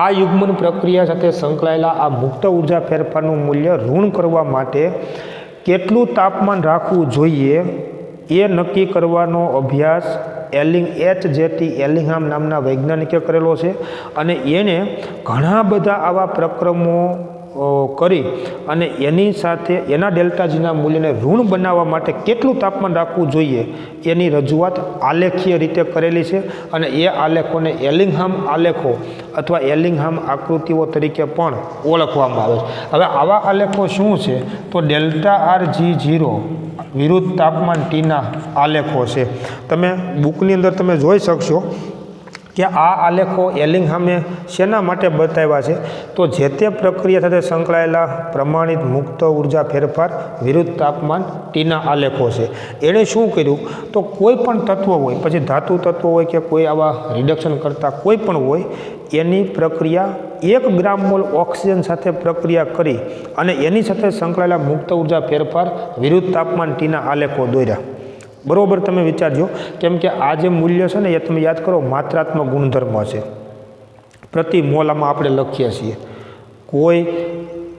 આ યુગ્મન પ્રક્રિયા સાથે સંકળાયેલા આ મુક્ત ઉર્જા ફેરફારનું મૂલ્ય ઋણ કરવા માટે કેટલું તાપમાન રાખવું જોઈએ એ નક્કી કરવાનો અભ્યાસ HJT એલિંગહામ નામના વૈજ્ઞાનિકે કરેલો છે અને એણે ઘણા બધા આવા પ્રક્રમો કરી અને એની સાથે એના ડેલ્ટા જીના મૂલ્યને ઋણ બનાવવા માટે કેટલું તાપમાન રાખવું જોઈએ એની રજૂઆત આલેખીય રીતે કરેલી છે અને એ આલેખોને એલિંગહામ આલેખો અથવા એલિંગહામ આકૃતિઓ તરીકે પણ ઓળખવામાં આવે છે. હવે આવા આલેખો શું છે તો ડેલ્ટા આર જી 0 વિરુદ્ધ તાપમાન ટીના આલેખો છે. તમે બુકની અંદર તમે જોઈ શકશો કે આ આલેખો એલિંગહામે શેના માટે બતાવ્યા છે તો જે તે પ્રક્રિયા સાથે સંકળાયેલા પ્રમાણિત મુક્ત ઉર્જા ફેરફાર વિરુદ્ધ તાપમાન ટીના આલેખો છે. એણે શું કર્યું તો કોઈ પણ તત્વ હોય પછી ધાતુ તત્વ હોય કે કોઈ આવા રિડક્શન કરતા કોઈ પણ હોય એની પ્રક્રિયા 1 ગ્રામ મોલ ઓક્સિજન સાથે પ્રક્રિયા કરી અને એની સાથે સંકળાયેલા મુક્ત ઉર્જા ફેરફાર વિરુદ્ધ તાપમાન ટીના આલેખો દોર્યા. બરોબર તમે વિચારજો કેમ કે આ જે મૂલ્ય છે ને એ તમે યાદ કરો માત્રાત્મક ગુણધર્મ છે. પ્રતિ મોલ આમાં આપણે લખીએ છીએ. કોઈ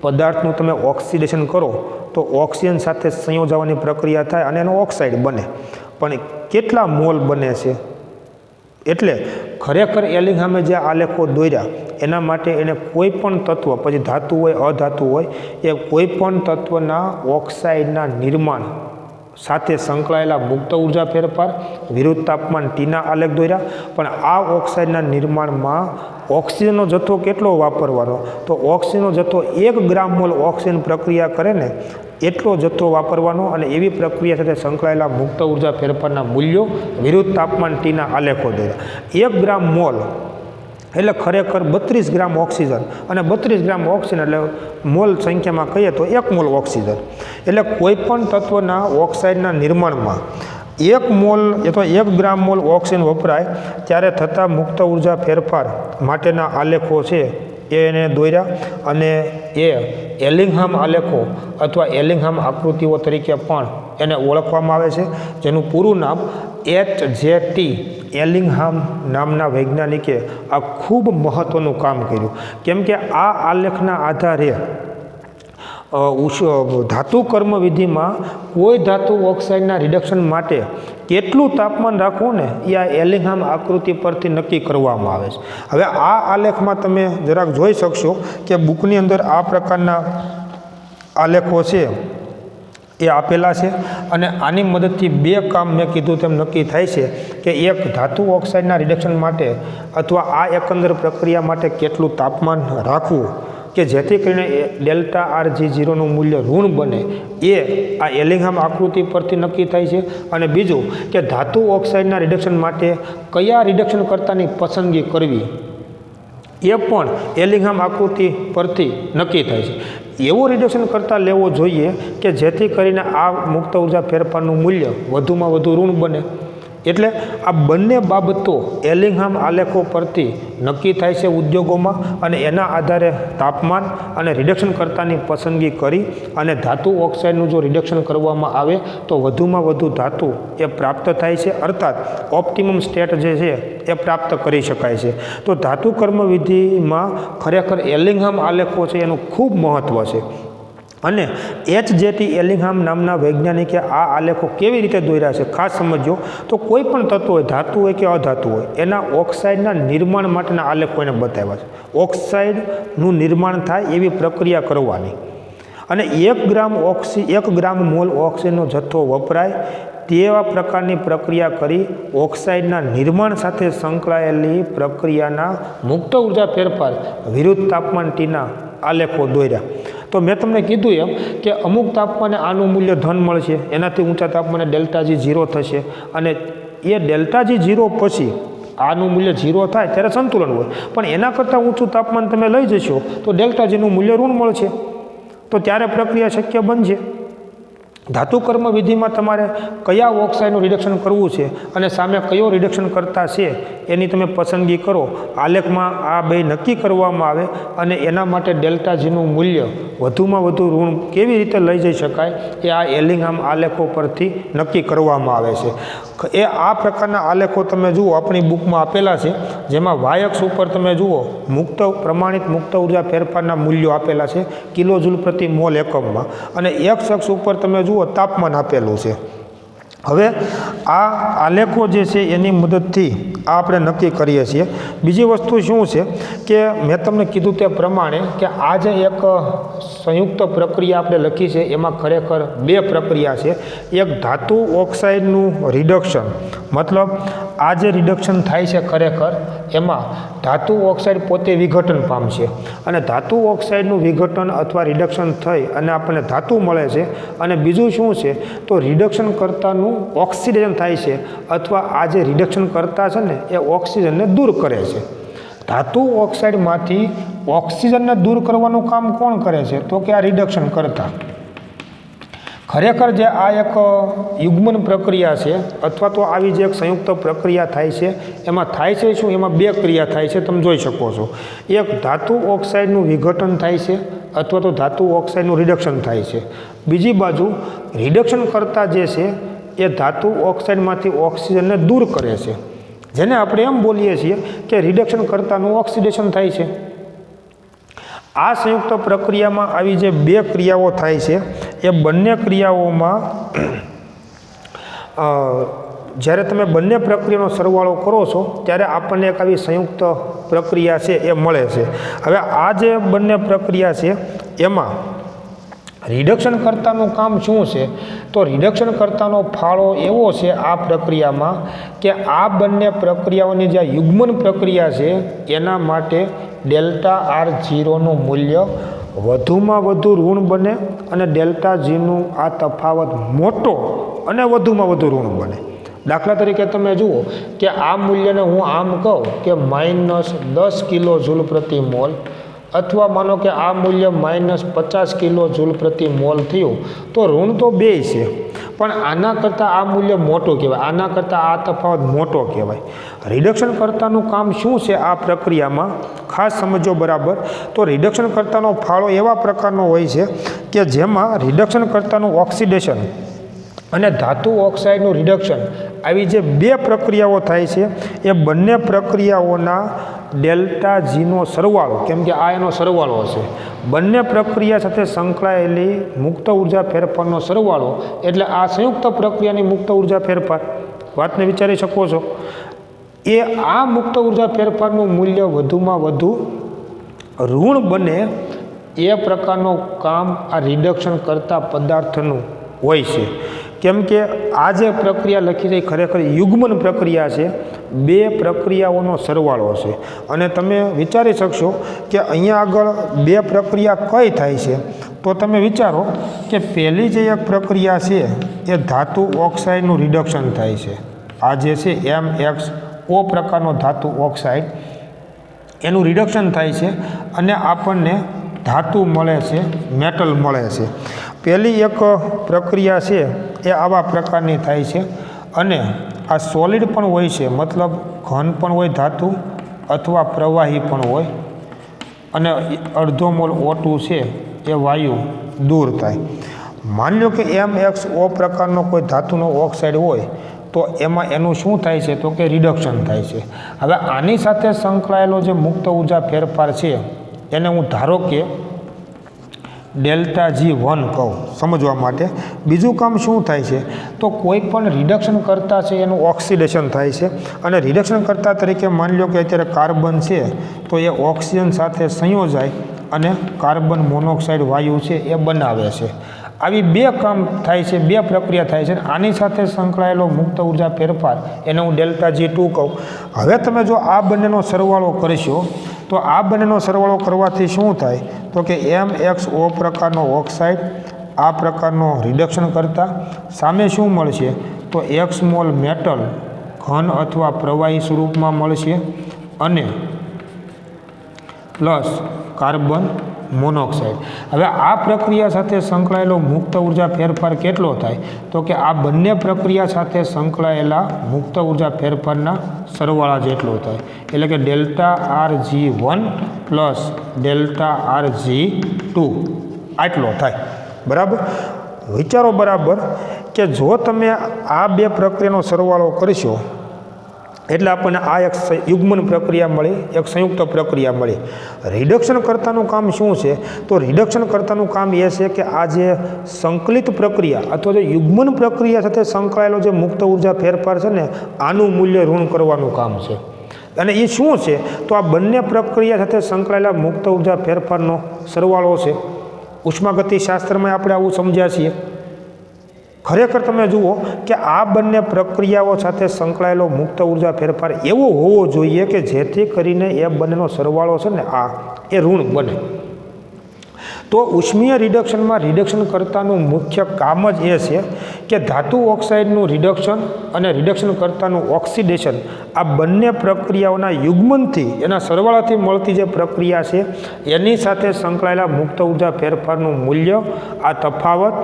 પદાર્થનું તમે ઓક્સિડેશન કરો તો ઓક્સિજન સાથે સંયોજાવાની પ્રક્રિયા થાય અને એનો ઓક્સાઇડ બને. પણ કેટલા મોલ બને છે? એટલે ખરેખર એલિંગહામે જે આલેખો દોર્યા એના માટે એને કોઈ પણ તત્વ, પછી ધાતુ હોય અધાતુ હોય, એ કોઈ પણ તત્વના ઓક્સાઇડના નિર્માણ સાથે સંકળાયેલા મુક્ત ઉર્જા ફેરફાર, વિરુદ્ધ તાપમાન ટીના આલેખ દોર્યા. પણ આ ઓક્સાઇડના નિર્માણમાં ઓક્સિજનનો જથ્થો કેટલો વાપરવાનો? તો ઓક્સિજનનો જથ્થો 1 ગ્રામ મોલ ઓક્સિજન પ્રક્રિયા કરે ને એટલો જથ્થો વાપરવાનો, અને એવી પ્રક્રિયા સાથે સંકળાયેલા મુક્ત ઉર્જા ફેરફારના મૂલ્યો વિરુદ્ધ તાપમાન ટીના આલેખો દોર્યા. 1 ગ્રામ મોલ એટલે ખરેખર 32 ગ્રામ ઓક્સિજન, અને 32 ગ્રામ ઓક્સિજન એટલે મોલ સંખ્યામાં કહીએ તો 1 મોલ ઓક્સિજન. એટલે કોઈ પણ તત્વના ઓક્સાઇડના નિર્માણમાં 1 મોલ અથવા 1 ગ્રામ મોલ ઓક્સિજન વપરાય ત્યારે થતા મુક્ત ઉર્જા ફેરફાર માટેના આલેખો છે એને દોર્યા, અને એ એલિંગહામ આલેખો અથવા એલિંગહામ આકૃતિઓ તરીકે પણ એને ઓળખવામાં આવે છે, જેનું પૂરું નામ HJT એલિંગહામ નામના વૈજ્ઞાનિકે આ ખૂબ મહત્ત્વનું કામ કર્યું. કેમ કે આ આલેખના આધારે ધાતુ કર્મ વિધિમાં કોઈ ધાતુ ઓક્સાઇડના રિડક્શન માટે કેટલું તાપમાન રાખવું ને એ આ એલિંગહામ આકૃતિ પરથી નક્કી કરવામાં આવે છે. હવે આ આલેખમાં તમે જરાક જોઈ શકશો કે બુકની અંદર આ પ્રકારના આલેખો છે એ આપેલા છે, અને આની મદદથી 2 કામ મેં કીધું તેમ નક્કી થાય છે કે એક ધાતુ ઓક્સાઇડના રિડક્શન માટે અથવા આ એકંદર પ્રક્રિયા માટે કેટલું તાપમાન રાખવું કે જેથી કરીને ડેલ્ટા RG0નું મૂલ્ય ઋણ બને, એ આ એલિંગહામ આકૃતિ પરથી નક્કી થાય છે. અને બીજું કે ધાતુ ઓક્સાઇડના રિડક્શન માટે કયા રિડક્શન કર્તાની પસંદગી કરવી એ પણ એલિંગહામ આકૃતિ પરથી નક્કી થાય છે. એવો રિડક્શન કરતા લેવો જોઈએ કે જેથી કરીને આ મુક્ત ઉર્જા ફેરફારનું મૂલ્ય વધુમાં વધુ ઋણ બને. એટલે આ બંને બાબતો એલિંગહામ આલેખો પરથી નક્કી થાય છે ઉદ્યોગોમાં, અને એના આધારે તાપમાન અને રિડક્શન કર્તાની પસંદગી કરી અને ધાતુ ઓક્સાઇડનું જો રિડક્શન કરવામાં આવે તો વધુમાં વધુ ધાતુ એ પ્રાપ્ત થાય છે, અર્થાત ઓપ્ટિમમ સ્ટેટ જે છે એ પ્રાપ્ત કરી શકાય છે. તો ધાતુ કર્મ વિધિમાં ખરેખર એલિંગહામ આલેખો છે એનું ખૂબ મહત્ત્વ છે. અને HJT એલિંગહામ નામના વૈજ્ઞાનિકે આ આલેખો કેવી રીતે દોર્યા છે ખાસ સમજો. તો કોઈ પણ તત્વ હોય, ધાતુ હોય કે અધાતુ હોય, એના ઓક્સાઇડના નિર્માણ માટેના આલેખો એને બતાવ્યા છે. ઓક્સાઇડનું નિર્માણ થાય એવી પ્રક્રિયા કરવાની, અને 1 ગ્રામ મોલ ઓક્સિજનનો જથ્થો વપરાય તેવા પ્રકારની પ્રક્રિયા કરી ઓક્સાઇડના નિર્માણ સાથે સંકળાયેલી પ્રક્રિયાના મુક્ત ઉર્જા ફેરફાર વિરુદ્ધ તાપમાન ટીના આલેખો દોર્યા. તો મેં તમને કીધું એમ કે અમુક તાપમાને આનું મૂલ્ય ધન મળશે, એનાથી ઊંચા તાપમાને ડેલ્ટા G 0 થશે, અને એ ડેલ્ટા G 0 પછી આનું મૂલ્ય 0 થાય ત્યારે સંતુલન હોય. પણ એના કરતાં ઊંચું તાપમાન તમે લઈ જશો તો ડેલ્ટા Gનું મૂલ્ય ઋણ મળશે, તો ત્યારે પ્રક્રિયા શક્ય બનશે. ધાતુ કર્મ વિધિમાં તમારે કયા ઓક્સાઇડનું રિડક્શન કરવું છે અને સામે કયો રિડક્શન કરતા છે એની તમે પસંદગી કરો. આલેખમાં આ બે નક્કી કરવામાં આવે, અને એના માટે ડેલ્ટા Gનું મૂલ્ય વધુમાં વધુ ઋણ કેવી રીતે લઈ જઈ શકાય એ આ એલિંગહામ આલેખો પરથી નક્કી કરવામાં આવે છે. એ આ પ્રકારના આલેખો તમે જુઓ આપણી બુકમાં આપેલા છે, જેમાં વાયક્ષ ઉપર તમે જુઓ પ્રમાણિત મુક્ત ઉર્જા ફેરફારના મૂલ્યો આપેલા છે કિલોજૂલ પ્રતિ મોલ એકમમાં, અને એક્સ અક્ષ ઉપર તમે જુઓ તાપમાન આપેલું છે. હવે આ આલેખો જે છે એની મદદથી આ આપણે નક્કી કરીએ છીએ. બીજી વસ્તુ શું છે કે મેં તમને કીધું તે પ્રમાણે કે આ જે એક સંયુક્ત પ્રક્રિયા આપણે લખી છે એમાં ખરેખર 2 પ્રક્રિયા છે. એક ધાતુ ઓક્સાઇડનું રિડક્શન, મતલબ આ જે રિડક્શન થાય છે ખરેખર એમાં ધાતુ ઓક્સાઇડ પોતે વિઘટન પામશે, અને ધાતુ ઓક્સાઇડનું વિઘટન અથવા રિડક્શન થઈ અને આપણને ધાતુ મળે છે. અને બીજું શું છે તો રિડક્શન કરતાનું ઓક્સિડેશન થાય છે, અથવા આ જે રિડક્શન કરતા છે ને એ ઓક્સિજનને દૂર કરે છે. ધાતુ ઓક્સાઇડમાંથી ઓક્સિજનને દૂર કરવાનું કામ કોણ કરે છે તો કે આ રિડક્શન કરતા. ખરેખર જે આ એક યુગ્મન પ્રક્રિયા છે અથવા તો આવી જે એક સંયુક્ત પ્રક્રિયા થાય છે એમાં થાય છે શું, એમાં 2 ક્રિયા થાય છે, તમે જોઈ શકો છો. એક ધાતુ ઓક્સાઇડનું વિઘટન થાય છે અથવા તો ધાતુ ઓક્સાઇડનું રિડક્શન થાય છે. બીજી બાજુ રિડક્શન કરતા જે છે એ ધાતુ ઓક્સાઇડમાંથી ઓક્સિજનને દૂર કરે છે, જેને આપણે એમ બોલીએ છીએ કે રિડક્શન કરતાનું ઓક્સિડેશન થાય છે. આ સંયુક્ત પ્રક્રિયામાં આવી જે 2 ક્રિયાઓ થાય છે એ બંને ક્રિયાઓમાં જ્યારે તમે બંને પ્રક્રિયાનો સરવાળો કરો છો ત્યારે આપણને એક આવી સંયુક્ત પ્રક્રિયા છે એ મળે છે. હવે આ જે બંને પ્રક્રિયા છે એમાં રિડક્શન કર્તાનું કામ શું છે? તો રિડક્શન કર્તાનો ફાળો એવો છે આ પ્રક્રિયામાં કે આ બંને પ્રક્રિયાઓની જે યુગ્મન પ્રક્રિયા છે એના માટે ડેલ્ટા આર ઝીરોનું મૂલ્ય વધુમાં વધુ ઋણ બને અને ડેલ્ટા જીનું આ તફાવત મોટો અને વધુમાં વધુ ઋણ બને. દાખલા તરીકે તમે જુઓ કે આ મૂલ્યને હું આમ કહું કે -10 કિલો જૂલ પ્રતિ મોલ, અથવા માનો કે આ મૂલ્ય -50 કિલો જૂલ પ્રતિ મોલ થયું, તો ઋણ તો બે છે, પણ આના કરતાં આ મૂલ્ય મોટું કહેવાય, આના કરતાં આ તફાવત મોટો કહેવાય. રિડક્શન કર્તાનું કામ શું છે આ પ્રક્રિયામાં ખાસ સમજો બરાબર. તો રિડક્શન કર્તાનો ફાળો એવા પ્રકારનો હોય છે કે જેમાં રિડક્શન કર્તાનું ઓક્સિડેશન અને ધાતુ ઓક્સાઇડનું રિડક્શન આવી જે બે પ્રક્રિયાઓ થાય છે એ બંને પ્રક્રિયાઓના ડેલ્ટા જીનો સરવાળો, કેમ કે આ એનો સરવાળો છે, બંને પ્રક્રિયા સાથે સંકળાયેલી મુક્ત ઉર્જા ફેરફારનો સરવાળો એટલે આ સંયુક્ત પ્રક્રિયાની મુક્ત ઉર્જા ફેરફાર. વાતને વિચારી શકો છો. એ આ મુક્ત ઉર્જા ફેરફારનું મૂલ્ય વધુમાં વધુ ઋણ બને એ પ્રકારનું કામ આ રિડક્શન કરતા પદાર્થનું હોય છે. કેમ કે આ જે પ્રક્રિયા લખી છે ખરેખર યુગ્મન પ્રક્રિયા છે, બે પ્રક્રિયાઓનો સરવાળો છે. અને તમે વિચારી શકશો કે અહીંયા આગળ બે પ્રક્રિયા કઈ થાય છે? તો તમે વિચારો કે પહેલી જે એક પ્રક્રિયા છે એ ધાતુ ઓક્સાઇડનું રિડક્શન થાય છે. આ જે છે MXO પ્રકારનો ધાતુ ઓક્સાઇડ, એનું રિડક્શન થાય છે અને આપણને ધાતુ મળે છે, મેટલ મળે છે. પહેલી એક પ્રક્રિયા છે એ આવા પ્રકારની થાય છે અને આ સોલિડ પણ હોય છે, મતલબ ઘન પણ હોય ધાતુ અથવા પ્રવાહી પણ હોય, અને અડધો મોલ O2 છે એ વાયુ દૂર થાય. માની લો કે MXO પ્રકારનો કોઈ ધાતુનો ઓક્સાઇડ હોય તો એમાં એનું શું થાય છે? તો કે રિડક્શન થાય છે. હવે આની સાથે સંકળાયેલો જે મુક્ત ઉર્જા ફેરફાર છે એને હું ધારો કે ડેલ્ટા G1 કહું સમજવા માટે. બીજું કામ શું થાય છે? તો કોઈ પણ રિડક્શન કરતા છે એનું ઓક્સિડેશન થાય છે, અને રિડક્શન કરતા તરીકે માની લો કે અત્યારે કાર્બન છે તો એ ઓક્સિજન સાથે સંયોજાય અને કાર્બન મોનોક્સાઇડ વાયુ છે એ બનાવે છે. આવી બે કામ થાય છે, બે પ્રક્રિયા થાય છે. આની સાથે સંકળાયેલો મુક્ત ઉર્જા ફેરફાર એને હું ડેલ્ટા G2 કહું. હવે તમે જો આ બંનેનો સરવાળો કરશો તો આ બંનેનો સરવાળો કરવાથી શું થાય? તો કે MXO પ્રકારનો ઓક્સાઇડ આ પ્રકારનો રિડક્શન કરતા સામે શું મળશે? તો X મોલ મેટલ ઘન અથવા પ્રવાહી સ્વરૂપમાં મળશે અને પ્લસ કાર્બન મોનોક્સાઇડ. હવે આ પ્રક્રિયા સાથે સંકળાયેલો મુક્ત ઉર્જા ફેરફાર કેટલો થાય? તો કે આ બંને પ્રક્રિયા સાથે સંકળાયેલા મુક્ત ઉર્જા ફેરફારના સરવાળા જેટલો થાય, એટલે કે delta RG1 plus delta RG2 આટલો થાય. બરાબર? વિચારો બરાબર કે જો તમે આ બે પ્રક્રિયાનો સરવાળો કરશો એટલે આપણને આ એક યુગ્મન પ્રક્રિયા મળી, એક સંયુક્ત પ્રક્રિયા મળી. રિડક્શન કર્તાનું કામ શું છે? તો રિડક્શન કર્તાનું કામ એ છે કે આ જે સંકલિત પ્રક્રિયા અથવા જે યુગ્મન પ્રક્રિયા સાથે સંકળાયેલો જે મુક્ત ઉર્જા ફેરફાર છે ને આનું મૂલ્ય ઋણ કરવાનું કામ છે. અને એ શું છે? તો આ બંને પ્રક્રિયા સાથે સંકળાયેલા મુક્ત ઉર્જા ફેરફારનો સરવાળો છે. ઉષ્માગતિશાસ્ત્રમાં આપણે આવું સમજ્યા છીએ. ખરેખર તમે જુઓ કે આ બંને પ્રક્રિયાઓ સાથે સંકળાયેલો મુક્ત ઉર્જા ફેરફાર એવો હોવો જોઈએ કે જેથી કરીને એ બંનેનો સરવાળો છે ને એ ઋણ બને. તો ઉષ્મીય રિડક્શનમાં રિડક્શન કર્તાનું મુખ્ય કામ જ એ છે કે ધાતુ ઓક્સાઇડનું રિડક્શન અને રિડક્શન કર્તાનું ઓક્સિડેશન આ બંને પ્રક્રિયાઓના યુગ્મનથી એના સરવાળાથી મળતી જે પ્રક્રિયા છે એની સાથે સંકળાયેલા મુક્ત ઉર્જા ફેરફારનું મૂલ્ય આ તફાવત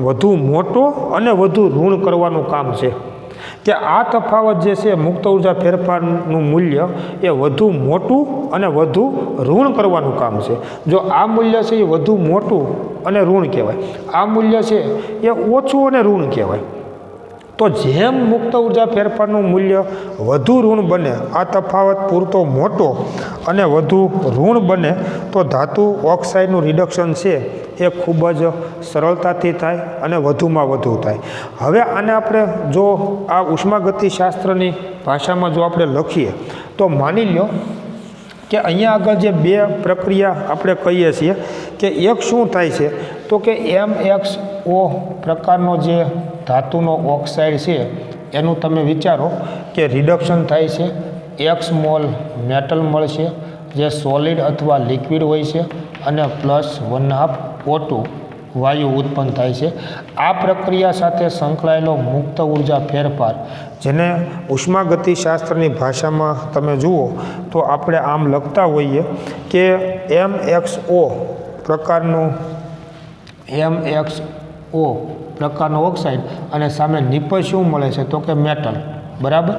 વધુ મોટો અને વધુ ઋણ કરવાનું કામ છે. કે આ તફાવત જે છે મુક્ત ઉર્જા ફેરફારનું મૂલ્ય એ વધુ મોટું અને વધુ ઋણ કરવાનું કામ છે. જો આ મૂલ્ય છે એ વધુ મોટું અને ઋણ કહેવાય, આ મૂલ્ય છે એ ઓછું અને ઋણ કહેવાય. તો જેમ મુક્ત ઉર્જા ફેરફારનું મૂલ્ય વધુ ઋણ બને, આ તફાવત પૂરતો મોટો અને વધુ ઋણ બને તો ધાતુ ઓક્સાઇડનું રિડક્શન છે એ ખૂબ જ સરળતાથી થાય અને વધુમાં વધુ થાય. હવે આને આપણે જો આ ઉષ્માગતિશાસ્ત્રની ભાષામાં જો આપણે લખીએ તો માની લો કે અહીંયા આગળ જે બે પ્રક્રિયા આપણે કહીએ છીએ કે એક શું થાય છે તો કે MXO પ્રકારનો જે ધાતુનો ઓક્સાઇડ છે એનું તમે વિચારો કે રિડક્શન થાય છે, X મોલ મેટલ મળશે જે સોલિડ અથવા લિક્વિડ હોય છે અને +1/2 O2 વાયુ ઉત્પન્ન થાય છે. આ પ્રક્રિયા સાથે સંકળાયેલો મુક્ત ઉર્જા ફેરફાર, જેને ઉષ્માગતિશાસ્ત્રની ભાષામાં તમે જુઓ તો આપણે આમ લખતા હોઈએ કે MXO પ્રકારનો ઓક્સાઇડ અને સામે નિપજ શું મળે છે તો કે મેટલ. બરાબર.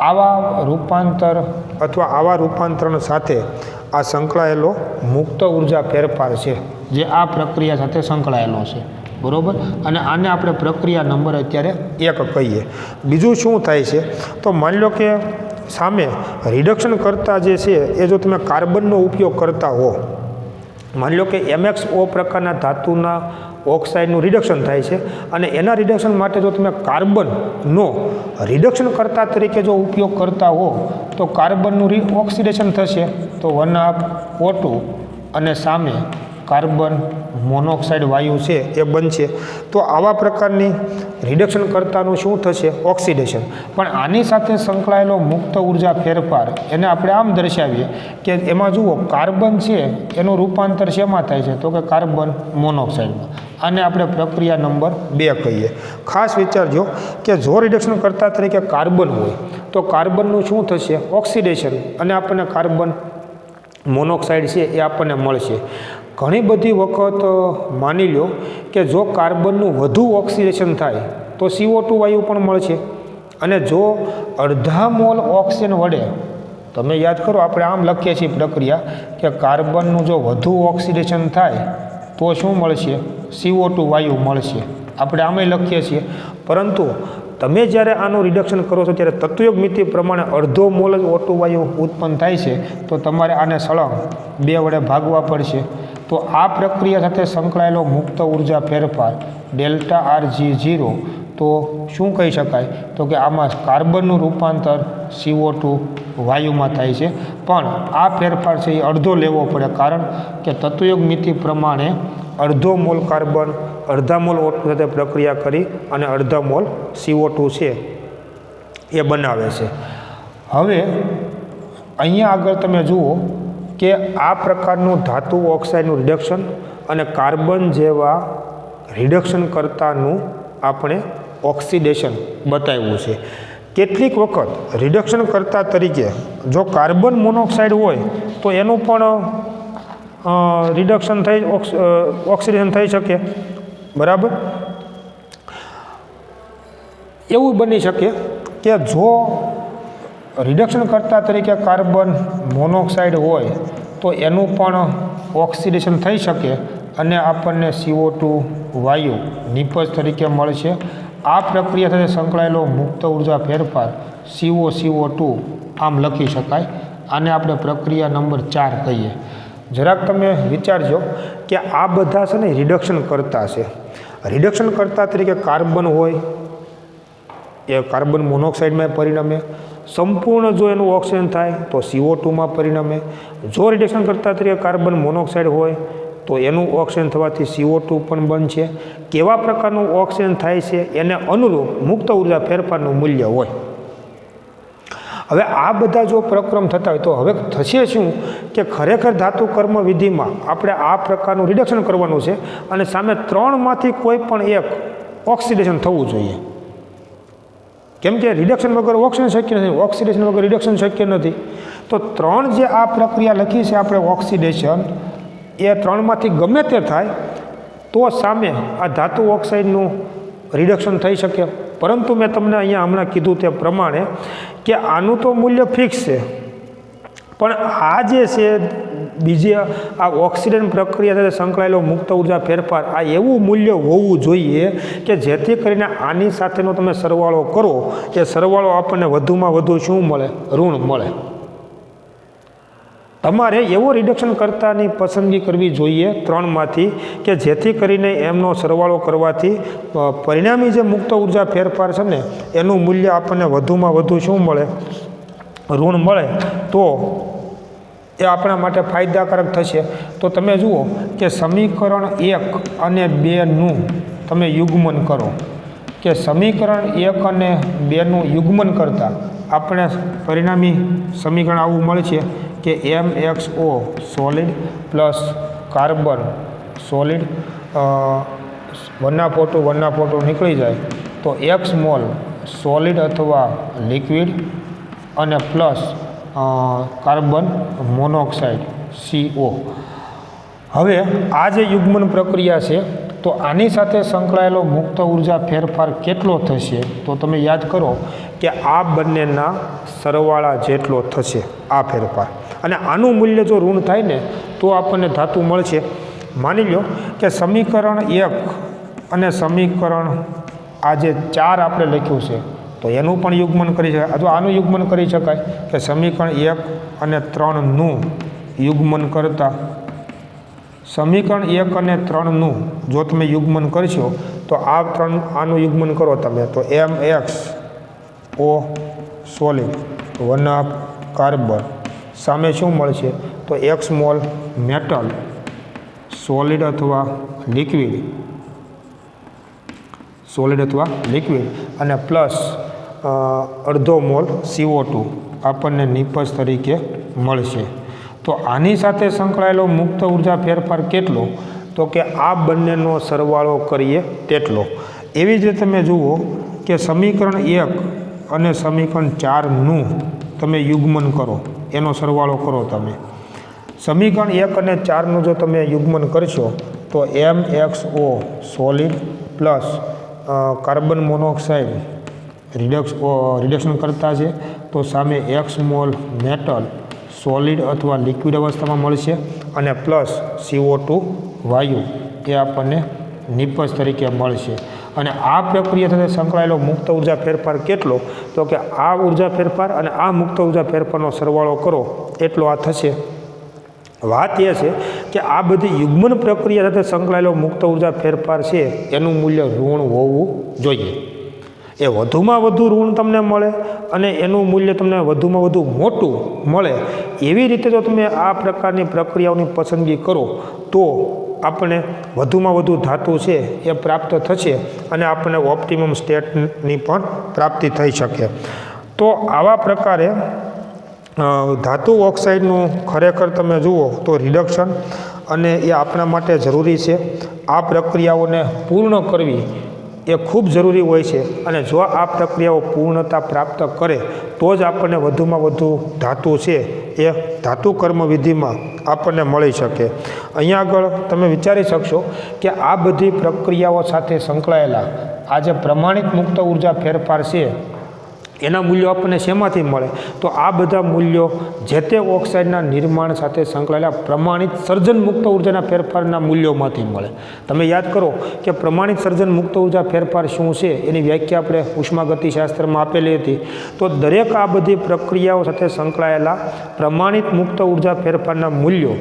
આવા રૂપાંતર અથવા આવા રૂપાંતરણ સાથે આ સંકળાયેલો મુક્ત ઉર્જા ફેરફાર છે જે આ પ્રક્રિયા સાથે સંકળાયેલો છે. બરાબર. અને આને આપણે પ્રક્રિયા નંબર અત્યારે 1 કહીએ. બીજું શું થાય છે તો માની લો કે સામે રિડક્શન કરતા જે છે એ જો તમે કાર્બનનો ઉપયોગ કરતા હો, માની લો કે MXO પ્રકારના ધાતુના ઓક્સાઇડનું રિડક્શન થાય છે અને એના રિડક્શન માટે જો તમે કાર્બનનો રિડક્શન કરતા તરીકે જો ઉપયોગ કરતા હો તો કાર્બનનું ઓક્સિડેશન થશે તો 1/2 O2 અને સામે કાર્બન મોનોક્સાઇડ વાયુ છે એ બનશે. તો આવા પ્રકારની રિડક્શન કરતાનું શું થશે? ઓક્સિડેશન. પણ આની સાથે સંકળાયેલો મુક્ત ઉર્જા ફેરફાર એને આપણે આમ દર્શાવીએ કે એમાં જુઓ કાર્બન છે એનું રૂપાંતર શેમાં થાય છે તો કે કાર્બન મોનોક્સાઇડમાં. આને આપણે પ્રક્રિયા નંબર 2 કહીએ. ખાસ વિચારજો કે જો રિડક્શન કરતા તરીકે કાર્બન હોય તો કાર્બનનું શું થશે? ઓક્સિડેશન અને આપણને કાર્બન મોનોક્સાઇડ છે એ આપણને મળશે. ઘણી બધી વખત માની લો કે જો કાર્બનનું વધુ ઓક્સિડેશન થાય તો CO2 વાયુ પણ મળશે અને જો અડધા મોલ ઓક્સિજન વડે, તમે યાદ કરો આપણે આમ લખીએ છીએ પ્રક્રિયા કે કાર્બનનું જો વધુ ઓક્સિડેશન થાય તો શું મળશે? CO2 વાયુ મળશે. આપણે આમે લખીએ છીએ. પરંતુ તમે જ્યારે આનું રિડક્શન કરો છો ત્યારે તત્વયોગ મિતિ પ્રમાણે અડધો મોલ જ O2 વાયુ ઉત્પન્ન થાય છે તો તમારે આને સળંગ 2 વડે ભાગવા પડશે. તો આ પ્રક્રિયા સાથે સંકળાયેલો મુક્ત ઉર્જા ફેરફાર ΔRG0 તો શું કહી શકાય તો કે આમાં કાર્બનનું રૂપાંતર CO2 વાયુમાં થાય છે. પણ આ ફેરફાર છે એ અડધો લેવો પડે, કારણ કે તત્વયોગ મિતિ પ્રમાણે અડધો મોલ કાર્બન અડધા મોલ O2 સાથે પ્રક્રિયા કરી અને અડધા મોલ CO2 છે એ બનાવે છે. હવે અહીંયા આગળ તમે જુઓ કે આ પ્રકારનું ધાતુ ઓક્સાઇડનું રિડક્શન અને કાર્બન જેવા રિડક્શન કરતાનું આપણે ઓક્સિડેશન બતાવ્યું છે. કેટલીક વખત રિડક્શન કરતા તરીકે જો કાર્બન મોનોક્સાઇડ હોય તો એનું પણ રિડક્શન થઈ ઓક્સિડેશન થઈ શકે. બરાબર. એવું બની શકે કે જો રિડક્શન કરતા તરીકે કાર્બન મોનોક્સાઇડ હોય તો એનું પણ ઓક્સિડેશન થઈ શકે અને આપણને CO2 વાયુ નિપજ તરીકે મળશે. આ પ્રક્રિયા સાથે સંકળાયેલો મુક્ત ઉર્જા ફેરફાર CO2 આમ લખી શકાય. આને આપણે પ્રક્રિયા નંબર 4 કહીએ. જરાક તમે વિચારજો કે આ બધા છે ને રિડક્શન કરતા છે. રિડક્શન કરતા તરીકે કાર્બન હોય એ કાર્બન મોનોક્સાઇડમાં પરિણમે. સંપૂર્ણ જો એનું ઓક્સિજન થાય તો CO2માં પરિણમે. જો રિડક્શન કરતા તરીકે કાર્બન મોનોક્સાઇડ હોય તો એનું ઓક્સિજન થવાથી CO2 પણ બનશે. કેવા પ્રકારનું ઓક્સિજન થાય છે એને અનુરૂપ મુક્ત ઉર્જા ફેરફારનું મૂલ્ય હોય. હવે આ બધા જો પ્રક્રમ થતા હોય તો હવે થશે શું કે ખરેખર ધાતુ કર્મ વિધિમાં આપણે આ પ્રકારનું રિડક્શન કરવાનું છે અને સામે 3માંથી કોઈ પણ એક ઓક્સિડેશન થવું જોઈએ. કેમ કે રિડક્શન વગર ઓક્સિજન શક્ય નથી, ઓક્સિડેશન વગર રિડક્શન શક્ય નથી. તો 3 જે આ પ્રક્રિયા લખી છે આપણે ઓક્સિડેશન, એ 3માંથી ગમે તે થાય તો સામે આ ધાતુ ઓક્સાઇડનું રિડક્શન થઈ શકે. પરંતુ મેં તમને અહીંયા હમણાં કીધું તે પ્રમાણે કે આનું તો મૂલ્ય ફિક્સ છે, પણ આ જે છે બીજી આ ઓક્સિડેશન પ્રક્રિયા સાથે સંકળાયેલો મુક્ત ઉર્જા ફેરફાર આ એવું મૂલ્ય હોવું જોઈએ કે જેથી કરીને આની સાથેનો તમે સરવાળો કરો એ સરવાળો આપણને વધુમાં વધુ શું મળે? ઋણ મળે. તમારે એવો રિડક્શન કર્તાની પસંદગી કરવી જોઈએ ત્રણમાંથી કે જેથી કરીને એમનો સરવાળો કરવાથી પરિણામી જે મુક્ત ઉર્જા ફેરફાર છે ને એનું મૂલ્ય આપણને વધુમાં વધુ શું મળે? ઋણ મળે. તો એ આપણા માટે ફાયદાકારક થશે. તો તમે જુઓ કે સમીકરણ 1 અને 2નું તમે યુગ્મન કરો કે સમીકરણ 1 અને 2નું યુગ્મન કરતાં આપણે પરિણામી સમીકરણ આવું મળે છે કે MXO solid plus carbon solid 1/2 નીકળી જાય તો X મોલ સોલિડ અથવા લિક્વિડ અને પ્લસ કાર્બન મોનોક્સાઇડ CO. હવે આ જે યુગ્મન પ્રક્રિયા છે તો આની સાથે સંકળાયેલો મુક્ત ઉર્જા ફેરફાર કેટલો થશે? તો તમે યાદ કરો કે આ બંનેના સરવાળા જેટલો થશે આ ફેરફાર. અને આનું મૂલ્ય જો ઋણ થાય ને તો આપણને ધાતુ મળશે. માની લો કે સમીકરણ 1 અને સમીકરણ આ જે 4 આપણે લખ્યું છે તો એનું પણ યુગ્મન કરી શકાય અથવા આનું યુગ્મન કરી શકાય કે સમીકરણ 1 અને 3નું યુગ્મન કરતાં સમીકરણ 1 અને 3નું જો તમે યુગ્મન કરશો તો આનું યુગ્મન કરો તમે તો MXO સોલિડ 1/2 કાર્બન સામે શું મળશે? તો X મોલ મેટલ સોલિડ અથવા લિક્વિડ અને પ્લસ અડધો મોલ CO2 આપણને નિપજ તરીકે મળશે. તો આની સાથે સંકળાયેલો મુક્ત ઉર્જા ફેરફાર કેટલો? તો કે આ બંનેનો સરવાળો કરીએ તેટલો. એવી જ રીતે તમે જુઓ કે સમીકરણ 1 અને સમીકરણ 4નું તમે યુગ્મન કરો એનો સરવાળો કરો તમે. સમીકરણ 1 અને 4નું જો તમે યુગ્મન કરશો તો MXO solid plus carbon monoxide reduction કરતા છે તો સામે X મોલ મેટલ સોલિડ અથવા લિક્વિડ અવસ્થામાં મળશે અને પ્લસ CO2 વાયુ એ આપણને નિપજ તરીકે મળશે. અને આ પ્રક્રિયા સાથે સંકળાયેલો મુક્ત ઉર્જા ફેરફાર કેટલો? તો કે આ ઉર્જા ફેરફાર અને આ મુક્ત ઉર્જા ફેરફારનો સરવાળો કરો એટલો આ થશે. વાત એ છે કે આ બધી યુગ્મન પ્રક્રિયા સાથે સંકળાયેલો મુક્ત ઉર્જા ફેરફાર છે એનું મૂલ્ય ઋણ હોવું જોઈએ. એ વધુમાં વધુ ઋણ તમને મળે અને એનું મૂલ્ય તમને વધુમાં વધુ મોટું મળે એવી રીતે જો તમે આ પ્રકારની પ્રક્રિયાઓની પસંદગી કરો તો આપણે વધુમાં વધુ ધાતુ છે એ પ્રાપ્ત થશે અને આપણને ઓપ્ટિમમ સ્ટેટની પણ પ્રાપ્તિ થઈ શકે. તો આવા પ્રકારે ધાતુ ઓક્સાઇડનું ખરેખર તમે જુઓ તો રિડક્શન અને એ આપણા માટે જરૂરી છે. આ પ્રક્રિયાઓને પૂર્ણ કરવી એ ખૂબ જરૂરી હોય છે અને જો આ પ્રક્રિયાઓ પૂર્ણતા પ્રાપ્ત કરે તો જ આપણને વધુમાં વધુ ધાતુ છે એ ધાતુ કર્મવિધિમાં આપણને મળી શકે. અહીંયા આગળ તમે વિચારી શકશો કે આ બધી પ્રક્રિયાઓ સાથે સંકળાયેલા આ જે પ્રમાણિત મુક્ત ઉર્જા ફેરફાર છે એના મૂલ્યો આપણને શેમાંથી મળે? તો આ બધા મૂલ્યો જે તે ઓક્સાઇડના નિર્માણ સાથે સંકળાયેલા પ્રમાણિત સર્જન મુક્ત ઉર્જાના ફેરફારના મૂલ્યોમાંથી મળે. તમે યાદ કરો કે પ્રમાણિત સર્જન મુક્ત ઉર્જા ફેરફાર શું છે એની વ્યાખ્યા આપણે ઉષ્માગતિશાસ્ત્રમાં આપેલી હતી. તો દરેક આ બધી પ્રક્રિયાઓ સાથે સંકળાયેલા પ્રમાણિત મુક્ત ઉર્જા ફેરફારના મૂલ્યો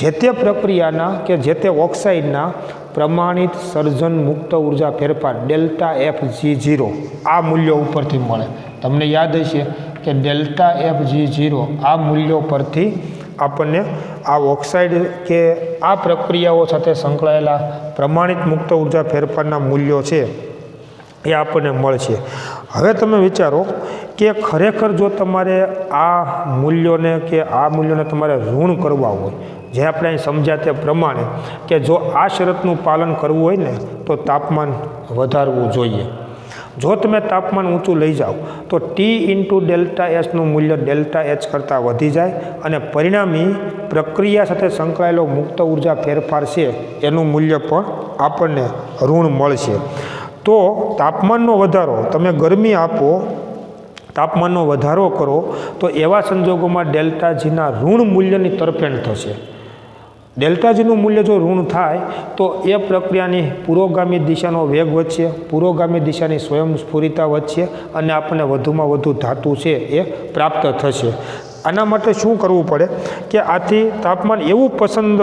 જે તે પ્રક્રિયાના કે જે તે ઓક્સાઇડના પ્રમાણિત સર્જન મુક્ત ઉર્જા ફેરફાર ΔFG0 આ મૂલ્યો ઉપરથી મળે. તમને યાદ હશે કે ΔFG0 આ મૂલ્યો પરથી આપણને આ ઓક્સાઇડ કે આ પ્રક્રિયાઓ સાથે સંકળાયેલા પ્રમાણિત મુક્ત ઉર્જા ફેરફારના મૂલ્યો છે એ આપણને મળશે. હવે તમે વિચારો કે ખરેખર જો તમારે આ મૂલ્યોને તમારે ઋણ કરવા હોય જે આપણે અહીં સમજ્યા તે પ્રમાણે કે જો આ શરતનું પાલન કરવું હોય ને તો તાપમાન વધારવું જોઈએ. જો તમે તાપમાન ઊંચું લઈ જાઓ તો T × ΔSનું મૂલ્ય ΔH કરતાં વધી જાય અને પરિણામી પ્રક્રિયા સાથે સંકળાયેલો મુક્ત ઉર્જા ફેરફાર છે એનું મૂલ્ય પણ આપણને ઋણ મળશે. તો તાપમાનનો વધારો તમે ગરમી આપો તાપમાનનો વધારો કરો તો એવા સંજોગોમાં ΔGના ઋણ મૂલ્યની તરફેણ થશે. ડેલ્ટા જીનું મૂલ્ય જો ઋણ થાય તો એ પ્રક્રિયાની પુરોગામી દિશાનો વેગ વધશે, પુરોગામી દિશાની સ્વયંસ્ફુરિતા વધશે અને આપણને વધુમાં વધુ ધાતુ છે એ પ્રાપ્ત થશે. આના માટે શું કરવું પડે કે આથી તાપમાન એવું પસંદ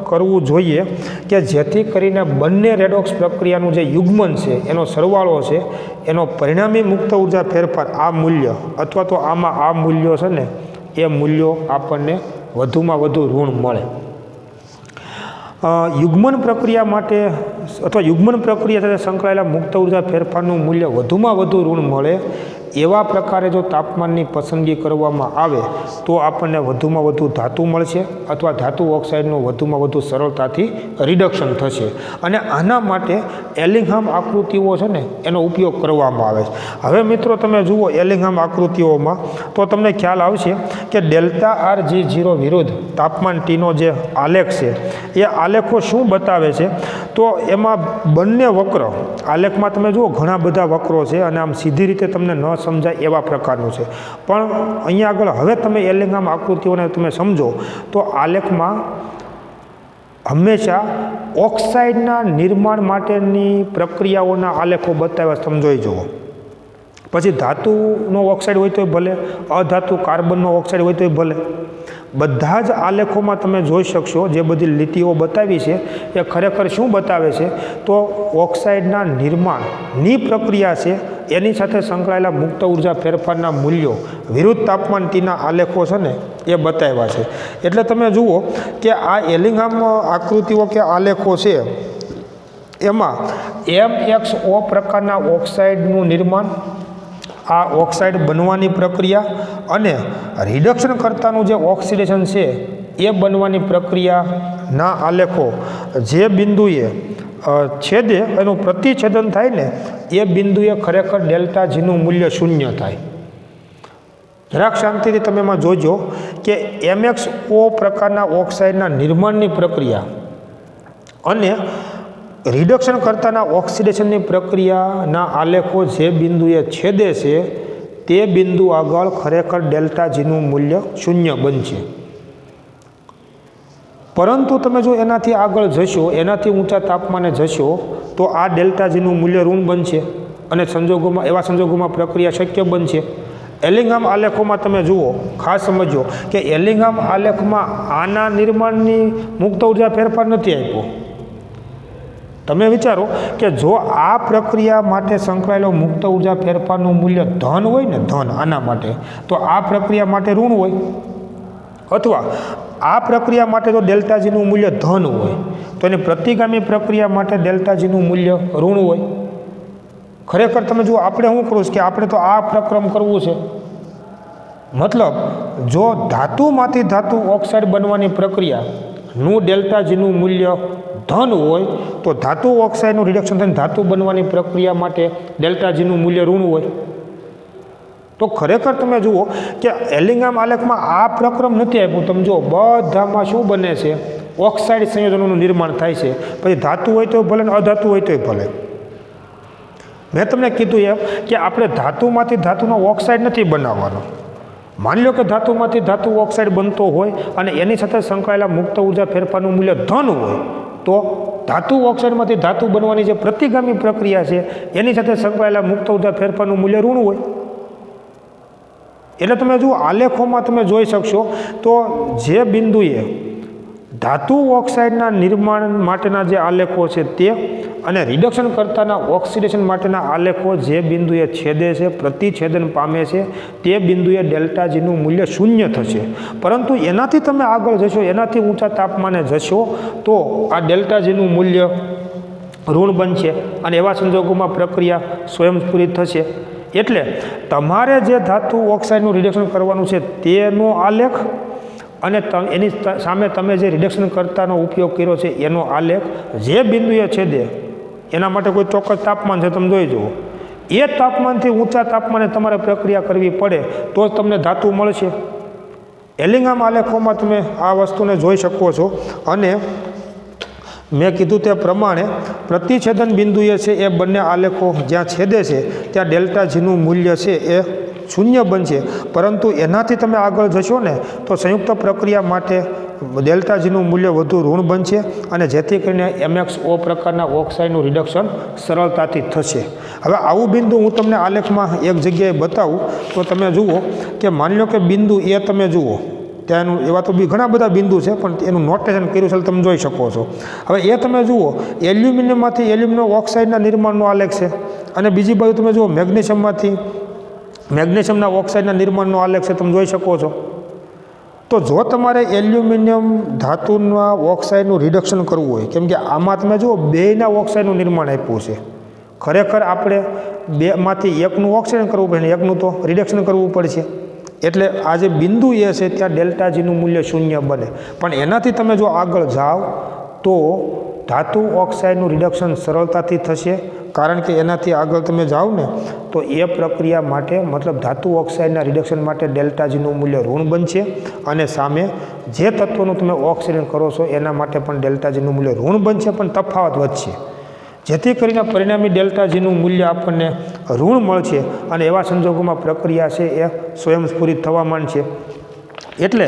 કરવું જોઈએ કે જેથી કરીને બંને રેડોક્સ પ્રક્રિયાનું જે યુગ્મન છે એનો સરવાળો છે એનો પરિણામી મુક્ત ઉર્જા ફેરફાર આ મૂલ્ય અથવા તો આમાં આ મૂલ્યો છે ને એ મૂલ્યો આપણને વધુમાં વધુ ઋણ મળે. યુગ્મન પ્રક્રિયા માટે અથવા યુગ્મન પ્રક્રિયા સાથે સંકળાયેલા મુક્ત ઉર્જા ફેરફારનું મૂલ્ય વધુમાં વધુ ઋણ મળે એવા પ્રકારે જો તાપમાનની પસંદગી કરવામાં આવે તો આપણને વધુમાં વધુ ધાતુ મળશે અથવા ધાતુ ઓક્સાઇડનું વધુમાં વધુ સરળતાથી રિડક્શન થશે. અને આના માટે એલિંગહામ આકૃતિઓ છે ને એનો ઉપયોગ કરવામાં આવે છે. હવે મિત્રો તમે જુઓ એલિંગહામ આકૃતિઓમાં તો તમને ખ્યાલ આવશે કે ડેલ્ટા આર G0 વિરુદ્ધ તાપમાન Tનો જે આલેખ છે એ આલેખો શું બતાવે છે તો એમાં બંને વક્ર આલેખમાં તમે જુઓ ઘણા બધા વક્રો છે અને આમ સીધી રીતે તમને ન સમજાય એવા પ્રકારનું છે. પણ અહીંયા આગળ હવે તમે એલિંગહામ આકૃતિઓને તમે સમજો તો આલેખમાં હંમેશા ઓક્સાઇડના નિર્માણ માટેની પ્રક્રિયાઓના આલેખો બતાવ્યા સમજાઈ જુઓ. પછી ધાતુનો ઓક્સાઇડ હોય તોય ભલે, અધાતુ કાર્બનનો ઓક્સાઇડ હોય તોય ભલે, બધા જ આલેખોમાં તમે જોઈ શકશો જે બધી લીટીઓ બતાવી છે એ ખરેખર શું બતાવે છે તો ઓક્સાઇડના નિર્માણની પ્રક્રિયા છે એની સાથે સંકળાયેલા મુક્ત ઉર્જા ફેરફારના મૂલ્યો વિરુદ્ધ તાપમાન Tના આલેખો છે ને એ બતાવ્યા છે. એટલે તમે જુઓ કે આ એલિંગહામ આકૃતિઓ કે આલેખો છે એમાં MXO પ્રકારના ઓક્સાઇડનું નિર્માણ, આ ઓક્સાઇડ બનવાની પ્રક્રિયા અને રિડક્શન કરતાનું જે ઓક્સિડેશન છે એ બનવાની પ્રક્રિયાના આલેખો જે બિંદુએ છેદે એનું પ્રતિછેદન થાય ને એ બિંદુએ ખરેખર ડેલ્ટા Gનું મૂલ્ય શૂન્ય થાય. જરાક શાંતિથી તમે એમાં જોજો કે MXO પ્રકારના ઓક્સાઇડના નિર્માણની પ્રક્રિયા અને રિડક્શન કરતાના ઓક્સિડેશનની પ્રક્રિયાના આલેખો જે બિંદુએ છેદે છે તે બિંદુ આગળ ખરેખર ડેલ્ટા Gનું મૂલ્ય શૂન્ય બનશે. પરંતુ તમે જો એનાથી આગળ જશો, એનાથી ઊંચા તાપમાને જશો તો આ ડેલ્ટા Gનું મૂલ્ય ઋણ બનશે અને એવા સંજોગોમાં પ્રક્રિયા શક્ય બનશે. એલિંગહામ આલેખોમાં તમે જુઓ, ખાસ સમજો કે એલિંગહામ આલેખમાં આના નિર્માણની મુક્ત ઉર્જા ફેરફાર નથી આપ્યો. તમે વિચારો કે જો આ પ્રક્રિયા માટે સંકળાયેલો મુક્ત ઉર્જા ફેરફારનું મૂલ્ય ધન હોય ને ધન આના માટે, તો આ પ્રક્રિયા માટે ઋણ હોય, અથવા આ પ્રક્રિયા માટે તો ડેલ્ટા Gનું મૂલ્ય ધન હોય તો એની પ્રતિગામી પ્રક્રિયા માટે ડેલ્ટા Gનું મૂલ્ય ઋણ હોય. ખરેખર તમે જુઓ આપણે શું કરવું છે કે આપણે તો આ પ્રક્રમ કરવું છે. મતલબ જો ધાતુમાંથી ધાતુ ઓક્સાઇડ બનવાની પ્રક્રિયાનું ડેલ્ટા Gનું મૂલ્ય ધન હોય તો ધાતુ ઓક્સાઇડનું રિડક્શન થઈને ધાતુ બનવાની પ્રક્રિયા માટે ડેલ્ટા Gનું મૂલ્ય ઋણ હોય. તો ખરેખર તમે જુઓ કે એલિંગહામ આલેખમાં આ પ્રક્રમ નથી આપ્યું. તમે જુઓ બધામાં શું બને છે, ઓક્સાઇડ સંયોજનોનું નિર્માણ થાય છે. પછી ધાતુ હોય તો ભલે ને અધાતુ હોય તોય ભલે. મેં તમને કીધું એમ કે આપણે ધાતુમાંથી ધાતુનો ઓક્સાઇડ નથી બનાવવાનો. માની લો કે ધાતુમાંથી ધાતુ ઓક્સાઇડ બનતો હોય અને એની સાથે સંકળાયેલા મુક્ત ઉર્જા ફેરફારનું મૂલ્ય ધન હોય તો ધાતુ ઓક્સાઇડમાંથી ધાતુ બનવાની જે પ્રતિગામી પ્રક્રિયા છે એની સાથે સંકળાયેલા મુક્ત ઉર્જા ફેરફારનું મૂલ્ય ઋણ હોય. એટલે તમે જુઓ આલેખોમાં તમે જોઈ શકશો તો જે બિંદુએ ધાતુ ઓક્સાઇડના નિર્માણ માટેના જે આલેખો છે તે અને રિડક્શન કરતાના ઓક્સિડેશન માટેના આલેખો જે બિંદુએ છેદે છે, પ્રતિછેદન પામે છે, તે બિંદુએ ડેલ્ટા Gનું મૂલ્ય શૂન્ય થશે. પરંતુ એનાથી તમે આગળ જશો, એનાથી ઊંચા તાપમાને જશો તો આ ડેલ્ટા Gનું મૂલ્ય ઋણ બનશે અને એવા સંજોગોમાં પ્રક્રિયા સ્વયંસ્ફુરિત થશે. એટલે તમારે જે ધાતુ ઓક્સાઇડનું રિડક્શન કરવાનું છે તેનો આલેખ અને એની સામે તમે જે રિડક્શન કરતાનો ઉપયોગ કર્યો છે એનો આલેખ જે બિંદુએ છેદે એના માટે કોઈ ચોક્કસ તાપમાન છે તમે જોઈ જુઓ. એ તાપમાનથી ઊંચા તાપમાને તમારે પ્રક્રિયા કરવી પડે તો જ તમને ધાતુ મળશે. એલિંગહામ આલેખોમાં તમે આ વસ્તુને જોઈ શકો છો. અને મેં કીધું તે પ્રમાણે પ્રતિછેદન બિંદુએ છે એ બંને આલેખો જ્યાં છેદે છે ત્યાં ડેલ્ટા Gનું મૂલ્ય છે એ શૂન્ય બનશે. પરંતુ એનાથી તમે આગળ જશો ને તો સંયુક્ત પ્રક્રિયા માટે ડેલ્ટા જીનું મૂલ્ય વધુ ઋણ બનશે અને જેથી કરીને MXO પ્રકારના ઓક્સાઇડનું રિડક્શન સરળતાથી થશે. હવે આવું બિંદુ હું તમને આલેખમાં એક જગ્યાએ બતાવું તો તમે જુઓ કે માની લો કે બિંદુ એ તમે જુઓ ત્યાંનું એવા તો બી ઘણા બધા બિંદુ છે પણ એનું નોટેશન કર્યું છે તમે જોઈ શકો છો. હવે એ તમે જુઓ એલ્યુમિનિયમમાંથી એલ્યુમિનિયમ ઓક્સાઇડના નિર્માણનો આલેખ છે અને બીજી બાજુ તમે જુઓ મેગ્નેશિયમના ઓક્સાઇડના નિર્માણનો આલેખ છે તમે જોઈ શકો છો. તો જો તમારે એલ્યુમિનિયમ ધાતુના ઓક્સાઇડનું રિડક્શન કરવું હોય, કેમ કે આમાં તમે જુઓ બેયના ઓક્સાઇડનું નિર્માણ આપ્યું છે, ખરેખર આપણે બેમાંથી એકનું ઓક્સાઇડ કરવું પડે એકનું તો રિડક્શન કરવું પડશે. એટલે આ જે બિંદુ એ છે ત્યાં ડેલ્ટા જીનું મૂલ્ય શૂન્ય બને. પણ એનાથી તમે જો આગળ જાઓ તો ધાતુ ઓક્સાઇડનું રિડક્શન સરળતાથી થશે, કારણ કે એનાથી આગળ તમે જાઓ ને તો એ પ્રક્રિયા માટે મતલબ ધાતુ ઓક્સાઇડના રિડક્શન માટે ડેલ્ટા જીનું મૂલ્ય ઋણ બનશે અને સામે જે તત્વનું તમે ઓક્સિડન કરો છો એના માટે પણ ડેલ્ટા જીનું મૂલ્ય ઋણ બનશે, પણ તફાવત વધશે, જેથી કરીને પરિણામી ડેલ્ટા જીનું મૂલ્ય આપણને ઋણ મળશે અને એવા સંજોગોમાં પ્રક્રિયા છે એ સ્વયંસ્ફુરિત થવા માંડશે. એટલે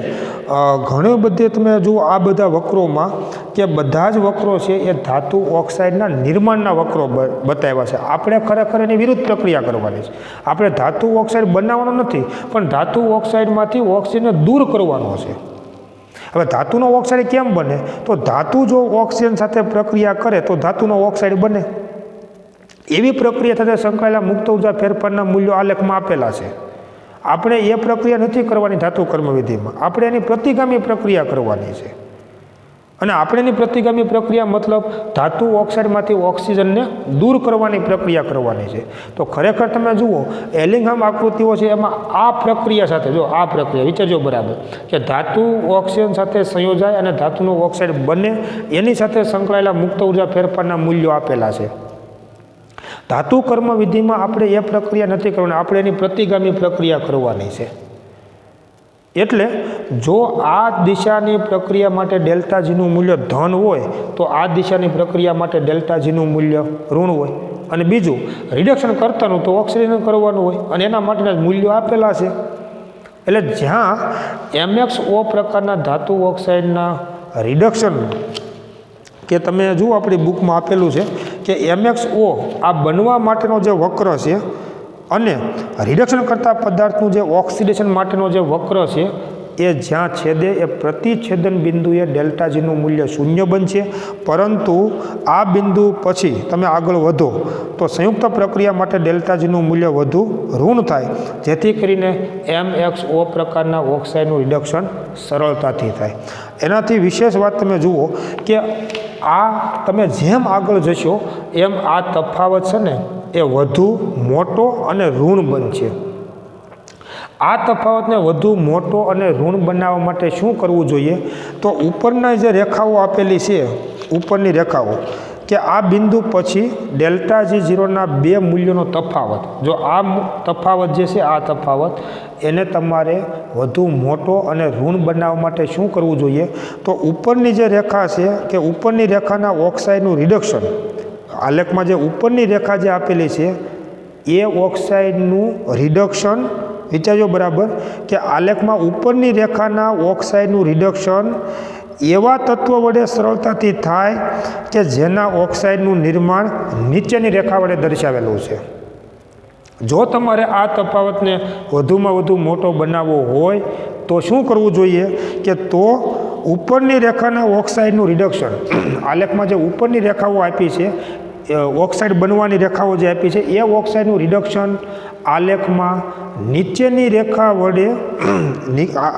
ઘણી બધી તમે જુઓ આ બધા વક્રોમાં કે બધા જ વક્રો છે એ ધાતુ ઓક્સાઇડના નિર્માણના વક્રો બતાવ્યા છે. આપણે ખરેખર એની વિરુદ્ધ પ્રક્રિયા કરવાની છે. આપણે ધાતુ ઓક્સાઇડ બનાવવાનો નથી, પણ ધાતુ ઓક્સાઇડમાંથી ઓક્સિજનને દૂર કરવાનો છે. હવે ધાતુનો ઓક્સાઇડ કેમ બને? તો ધાતુ જો ઓક્સિજન સાથે પ્રક્રિયા કરે તો ધાતુનો ઓક્સાઇડ બને. એવી પ્રક્રિયા સાથે સંકળાયેલા મુક્ત ઉર્જા ફેરફારના મૂલ્યો આલેખમાં આપેલા છે. આપણે એ પ્રક્રિયા નથી કરવાની ધાતુ કર્મવિધિમાં, આપણે એની પ્રતિગામી પ્રક્રિયા કરવાની છે. અને આપણે એની પ્રતિગામી પ્રક્રિયા મતલબ ધાતુ ઓક્સાઇડમાંથી ઓક્સિજનને દૂર કરવાની પ્રક્રિયા કરવાની છે. તો ખરેખર તમે જુઓ એલિંગહામ આકૃતિઓ છે એમાં આ પ્રક્રિયા સાથે જો આ પ્રક્રિયા વિચારજો બરાબર કે ધાતુ ઓક્સિજન સાથે સંયોજાય અને ધાતુનો ઓક્સાઇડ બને, એની સાથે સંકળાયેલા મુક્ત ઉર્જા ફેરફારના મૂલ્યો આપેલા છે. ધાતુ કર્મવિધિમાં આપણે એ પ્રક્રિયા નથી કરવાની, આપણે એની પ્રતિગામી પ્રક્રિયા કરવાની છે. એટલે જો આ દિશાની પ્રક્રિયા માટે ડેલ્ટા જીનું મૂલ્ય ધન હોય તો આ દિશાની પ્રક્રિયા માટે ડેલ્ટા જીનું મૂલ્ય ઋણ હોય. અને બીજું રિડક્શન કરતાનું તો ઓક્સિજન કરવાનું હોય અને એના માટેના મૂલ્યો આપેલા છે. એટલે જ્યાં MXO પ્રકારના ધાતુ ઓક્સાઇડના રિડક્શન કે તમે જુઓ આપણી બુકમાં આપેલું છે કે MXO આ બનવા માટેનો જે વક્ર છે અને રિડક્શન કરતા પદાર્થનું જે ઓક્સિડેશન માટેનો જે વક્ર છે એ જ્યાં છેદે એ પ્રતિછેદન બિંદુએ ડેલ્ટા જીનું મૂલ્ય શૂન્ય બનશે. પરંતુ આ બિંદુ પછી તમે આગળ વધો તો સંયુક્ત પ્રક્રિયા માટે ડેલ્ટા જીનું મૂલ્ય વધુ ઋણ થાય, જેથી કરીને MXO પ્રકારના ઓક્સાઇડનું રિડક્શન સરળતાથી થાય. એનાથી વિશેષ વાત તમે જુઓ કે આ તમે જેમ આગળ જશો એમ આ તફાવત છે ને એ વધુ મોટો અને ઋણ બનશે. આ તફાવતને વધુ મોટો અને ઋણ બનાવવા માટે શું કરવું જોઈએ? તો ઉપરના જે રેખાઓ આપેલી છે, ઉપરની રેખાઓ કે આ બિંદુ પછી ડેલ્ટા G0ના બે મૂલ્યોનો તફાવત, જો આ તફાવત જે છે આ તફાવત એને તમારે વધુ મોટો અને ઋણ બનાવવા માટે શું કરવું જોઈએ? તો ઉપરની જે રેખા છે કે ઉપરની રેખાના ઓક્સાઇડનું રિડક્શન, આલેખમાં જે ઉપરની રેખા જે આપેલી છે એ ઓક્સાઇડનું રિડક્શન વિચારજો બરાબર કે આલેખમાં ઉપરની રેખાના ઓક્સાઇડનું રિડક્શન એવા તત્વો વડે સરળતાથી થાય કે જેના ઓક્સાઇડનું નિર્માણ નીચેની રેખા વડે દર્શાવેલું છે. જો તમારે આ તફાવતને વધુમાં વધુ મોટો બનાવવો હોય તો શું કરવું જોઈએ કે તો ઉપરની રેખાના ઓક્સાઇડનું રિડક્શન, આલેખમાં જે ઉપરની રેખાઓ આપી છે ઓક્સાઇડ બનવાની રેખાઓ જે આપી છે એ ઓક્સાઇડનું રિડક્શન આલેખમાં નીચેની રેખા વડે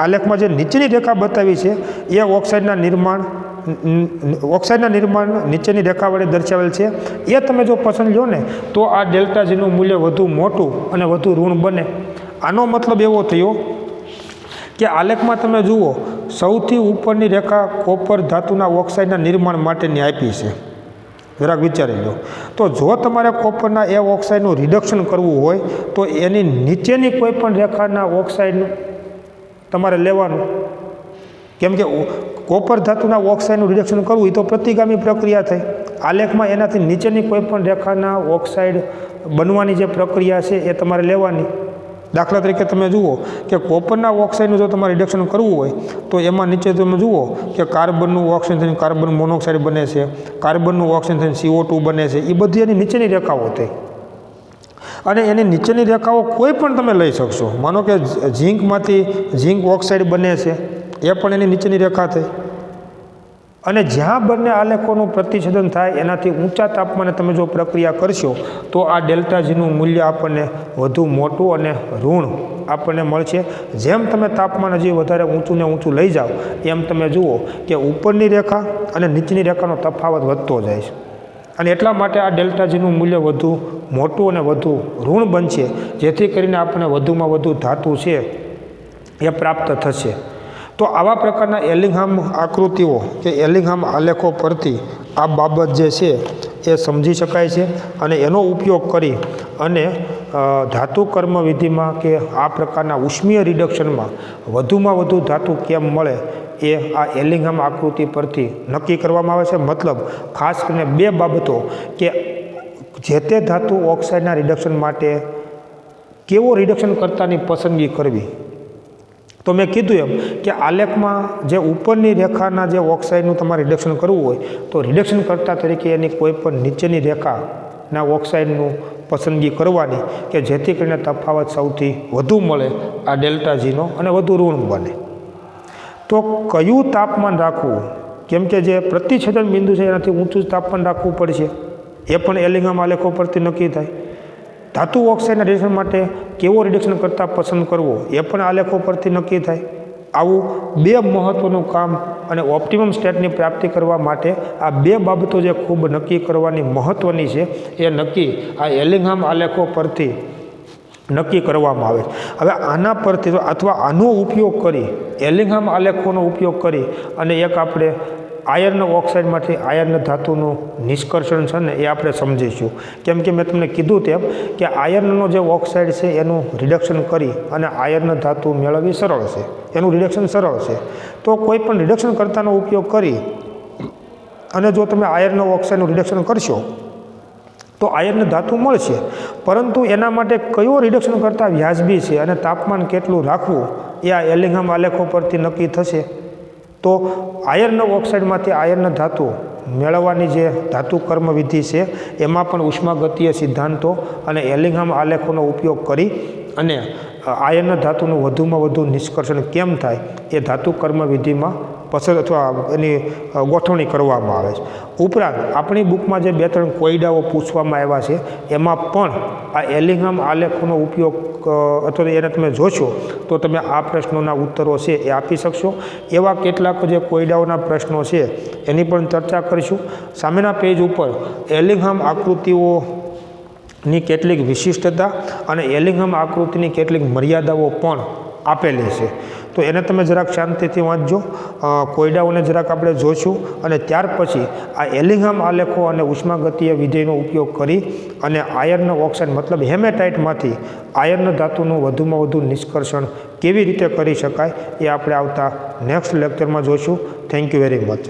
આલેખમાં જે નીચેની રેખા બતાવી છે એ ઓક્સાઇડના નિર્માણ નીચેની રેખા વડે દર્શાવેલ છે. એ તમે જો પસંદ લો ને તો આ ડેલ્ટા જીનું મૂલ્ય વધુ મોટું અને વધુ ઋણ બને. આનો મતલબ એવો થયો કે આલેખમાં તમે જુઓ સૌથી ઉપરની રેખા કોપર ધાતુના ઓક્સાઇડના નિર્માણ માટેની આપી છે. જરાક વિચારી લો. તો જો તમારે કોપરના એ ઓક્સાઇડનું રિડક્શન કરવું હોય તો એની નીચેની કોઈ પણ રેખાના ઓક્સાઇડ તમારે લેવાનું, કેમ કે કોપર ધાતુના ઓક્સાઇડનું રિડક્શન કરવું એ તો પ્રતિગામી પ્રક્રિયા થઈ. આલેખમાં એનાથી નીચેની કોઈ પણ રેખાના ઓક્સાઇડ બનવાની જે પ્રક્રિયા છે એ તમારે લેવાની. દાખલા તરીકે તમે જુઓ કે કોપરના ઓક્સાઇડનું જો તમારે રિડક્શન કરવું હોય તો એમાં નીચે તમે જુઓ કે કાર્બનનું ઓક્સિજન થઈને કાર્બન મોનોક્સાઇડ બને છે, કાર્બનનું ઓક્સિજન થઈને CO2 બને છે. એ બધી એની નીચેની રેખાઓ થઈ અને એની નીચેની રેખાઓ કોઈ પણ તમે લઈ શકશો. માનો કે ઝીંકમાંથી ઝીંક ઓક્સાઇડ બને છે, એ પણ એની નીચેની રેખા થઈ. અને જ્યાં બંને આલેખોનું પ્રતિછેદન થાય એનાથી ઊંચા તાપમાને તમે જો પ્રક્રિયા કરશો તો આ ડેલ્ટા જીનું મૂલ્ય આપણને વધુ મોટું અને ઋણ આપણને મળશે. જેમ તમે તાપમાન હજી વધારે ઊંચું ને ઊંચું લઈ જાઓ એમ તમે જુઓ કે ઉપરની રેખા અને નીચેની રેખાનો તફાવત વધતો જાય છે. અને એટલા માટે આ ડેલ્ટા જીનું મૂલ્ય વધુ મોટું અને વધુ ઋણ બનશે, જેથી કરીને આપણને વધુમાં વધુ ધાતુ છે એ પ્રાપ્ત થશે. તો આવા પ્રકારના એલિંગહામ આકૃતિઓ કે એલિંગહામ આલેખો પરથી આ બાબત જે છે એ સમજી શકાય છે અને એનો ઉપયોગ કરી અને ધાતુ કર્મ વિધિમાં કે આ પ્રકારના ઉષ્મીય રિડક્શનમાં વધુમાં વધુ ધાતુ કેમ મળે એ આ એલિંગહામ આકૃતિ પરથી નક્કી કરવામાં આવે છે. મતલબ ખાસ કરીને બે બાબતો કે જે તે ધાતુ ઓક્સાઇડના રિડક્શન માટે કેવો રિડક્શન કર્તાની પસંદગી કરવી. તો મેં કીધું એમ કે આલેખમાં જે ઉપરની રેખાના જે ઓક્સાઇડનું તમારે રિડક્શન કરવું હોય તો રિડક્શન કરતા તરીકે એની કોઈ પણ નીચેની રેખાના ઓક્સાઇડનું પસંદગી કરવાની કે જેથી કરીને તફાવત સૌથી વધુ મળે આ ડેલ્ટા જીનો અને વધુ ઋણ બને. તો કયું તાપમાન રાખવું, કેમ કે જે પ્રતિછેદન બિંદુ છે એનાથી ઊંચું તાપમાન રાખવું પડશે, એ પણ એલિંગહામ આલેખો પરથી નક્કી થાય. ધાતુ ઓક્સાઇડના રિડક્શન માટે કેવો રિડક્શન કરતાં પસંદ કરવો એ પણ આલેખો પરથી નક્કી થાય. આવું બે મહત્ત્વનું કામ અને ઓપ્ટિમમ સ્ટેટની પ્રાપ્તિ કરવા માટે આ બે બાબતો જે ખૂબ નક્કી કરવાની મહત્ત્વની છે એ નક્કી આ એલિંગહામ આલેખો પરથી નક્કી કરવામાં આવે છે. હવે આના પરથી અથવા આનો ઉપયોગ કરી એલિંગહામ આલેખોનો ઉપયોગ કરી અને એક આપણે આયર્ન ઓક્સાઇડમાંથી આયર્ન ધાતુનું નિષ્કર્ષણ છે ને એ આપણે સમજીશું. કેમ કે મેં તમને કીધું તેમ કે આયર્નનો જે ઓક્સાઇડ છે એનું રિડક્શન કરી અને આયર્ન ધાતુ મેળવવી સરળ છે, એનું રિડક્શન સરળ છે. તો કોઈ પણ રિડક્શન કર્તાનો ઉપયોગ કરી અને જો તમે આયર્ન ઓક્સાઇડનું રિડક્શન કરશો તો આયર્ન ધાતુ મળશે, પરંતુ એના માટે કયો રિડક્શન કરતાં વ્યાજબી છે અને તાપમાન કેટલું રાખવું એ આ એલિંગહામ આલેખો પરથી નક્કી થશે. તો આયર્ન ઓક્સાઇડમાંથી આયર્ન ધાતુ મેળવવાની જે ધાતુ કર્મ વિધિ છે એમાં પણ ઉષ્માગતીય સિદ્ધાંતો અને એલિંગહામ આલેખોનો ઉપયોગ કરી અને આયર્ન ધાતુનું વધુમાં વધુ નિષ્કર્ષણ કેમ થાય એ ધાતુ કર્મ વિધિમાં પસંદ અથવા એની ગોઠવણી કરવામાં આવે છે. ઉપરાંત આપણી બુકમાં જે બે ત્રણ કોયડાઓ પૂછવામાં આવ્યા છે એમાં પણ આ એલિંગહામ આલેખોનો ઉપયોગ અથવા એને તમે જોશો તો તમે આ પ્રશ્નોના ઉત્તરો છે એ આપી શકશો. એવા કેટલાક જે કોયડાઓના પ્રશ્નો છે એની પણ ચર્ચા કરીશું. સામેના પેજ ઉપર એલિંગહામ આકૃતિઓની કેટલીક વિશિષ્ટતા અને એલિંગહામ આકૃતિની કેટલીક મર્યાદાઓ પણ આપેલી છે. તો એને તમે જરાક શાંતિથી વાંચજો, કોયડાઓને જરાક આપણે જોઈશું અને ત્યાર પછી આ એલિંગહામ આલેખો અને ઉષ્માગતીય વિધેયનો ઉપયોગ કરી અને આયર્ન ઓક્સાઇડ મતલબ હેમેટાઇટમાંથી આયર્ન ધાતુનું વધુમાં વધુ નિષ્કર્ષણ કેવી રીતે કરી શકાય એ આપણે આવતા નેક્સ્ટ લેક્ચરમાં જોઈશું. Thank you very much.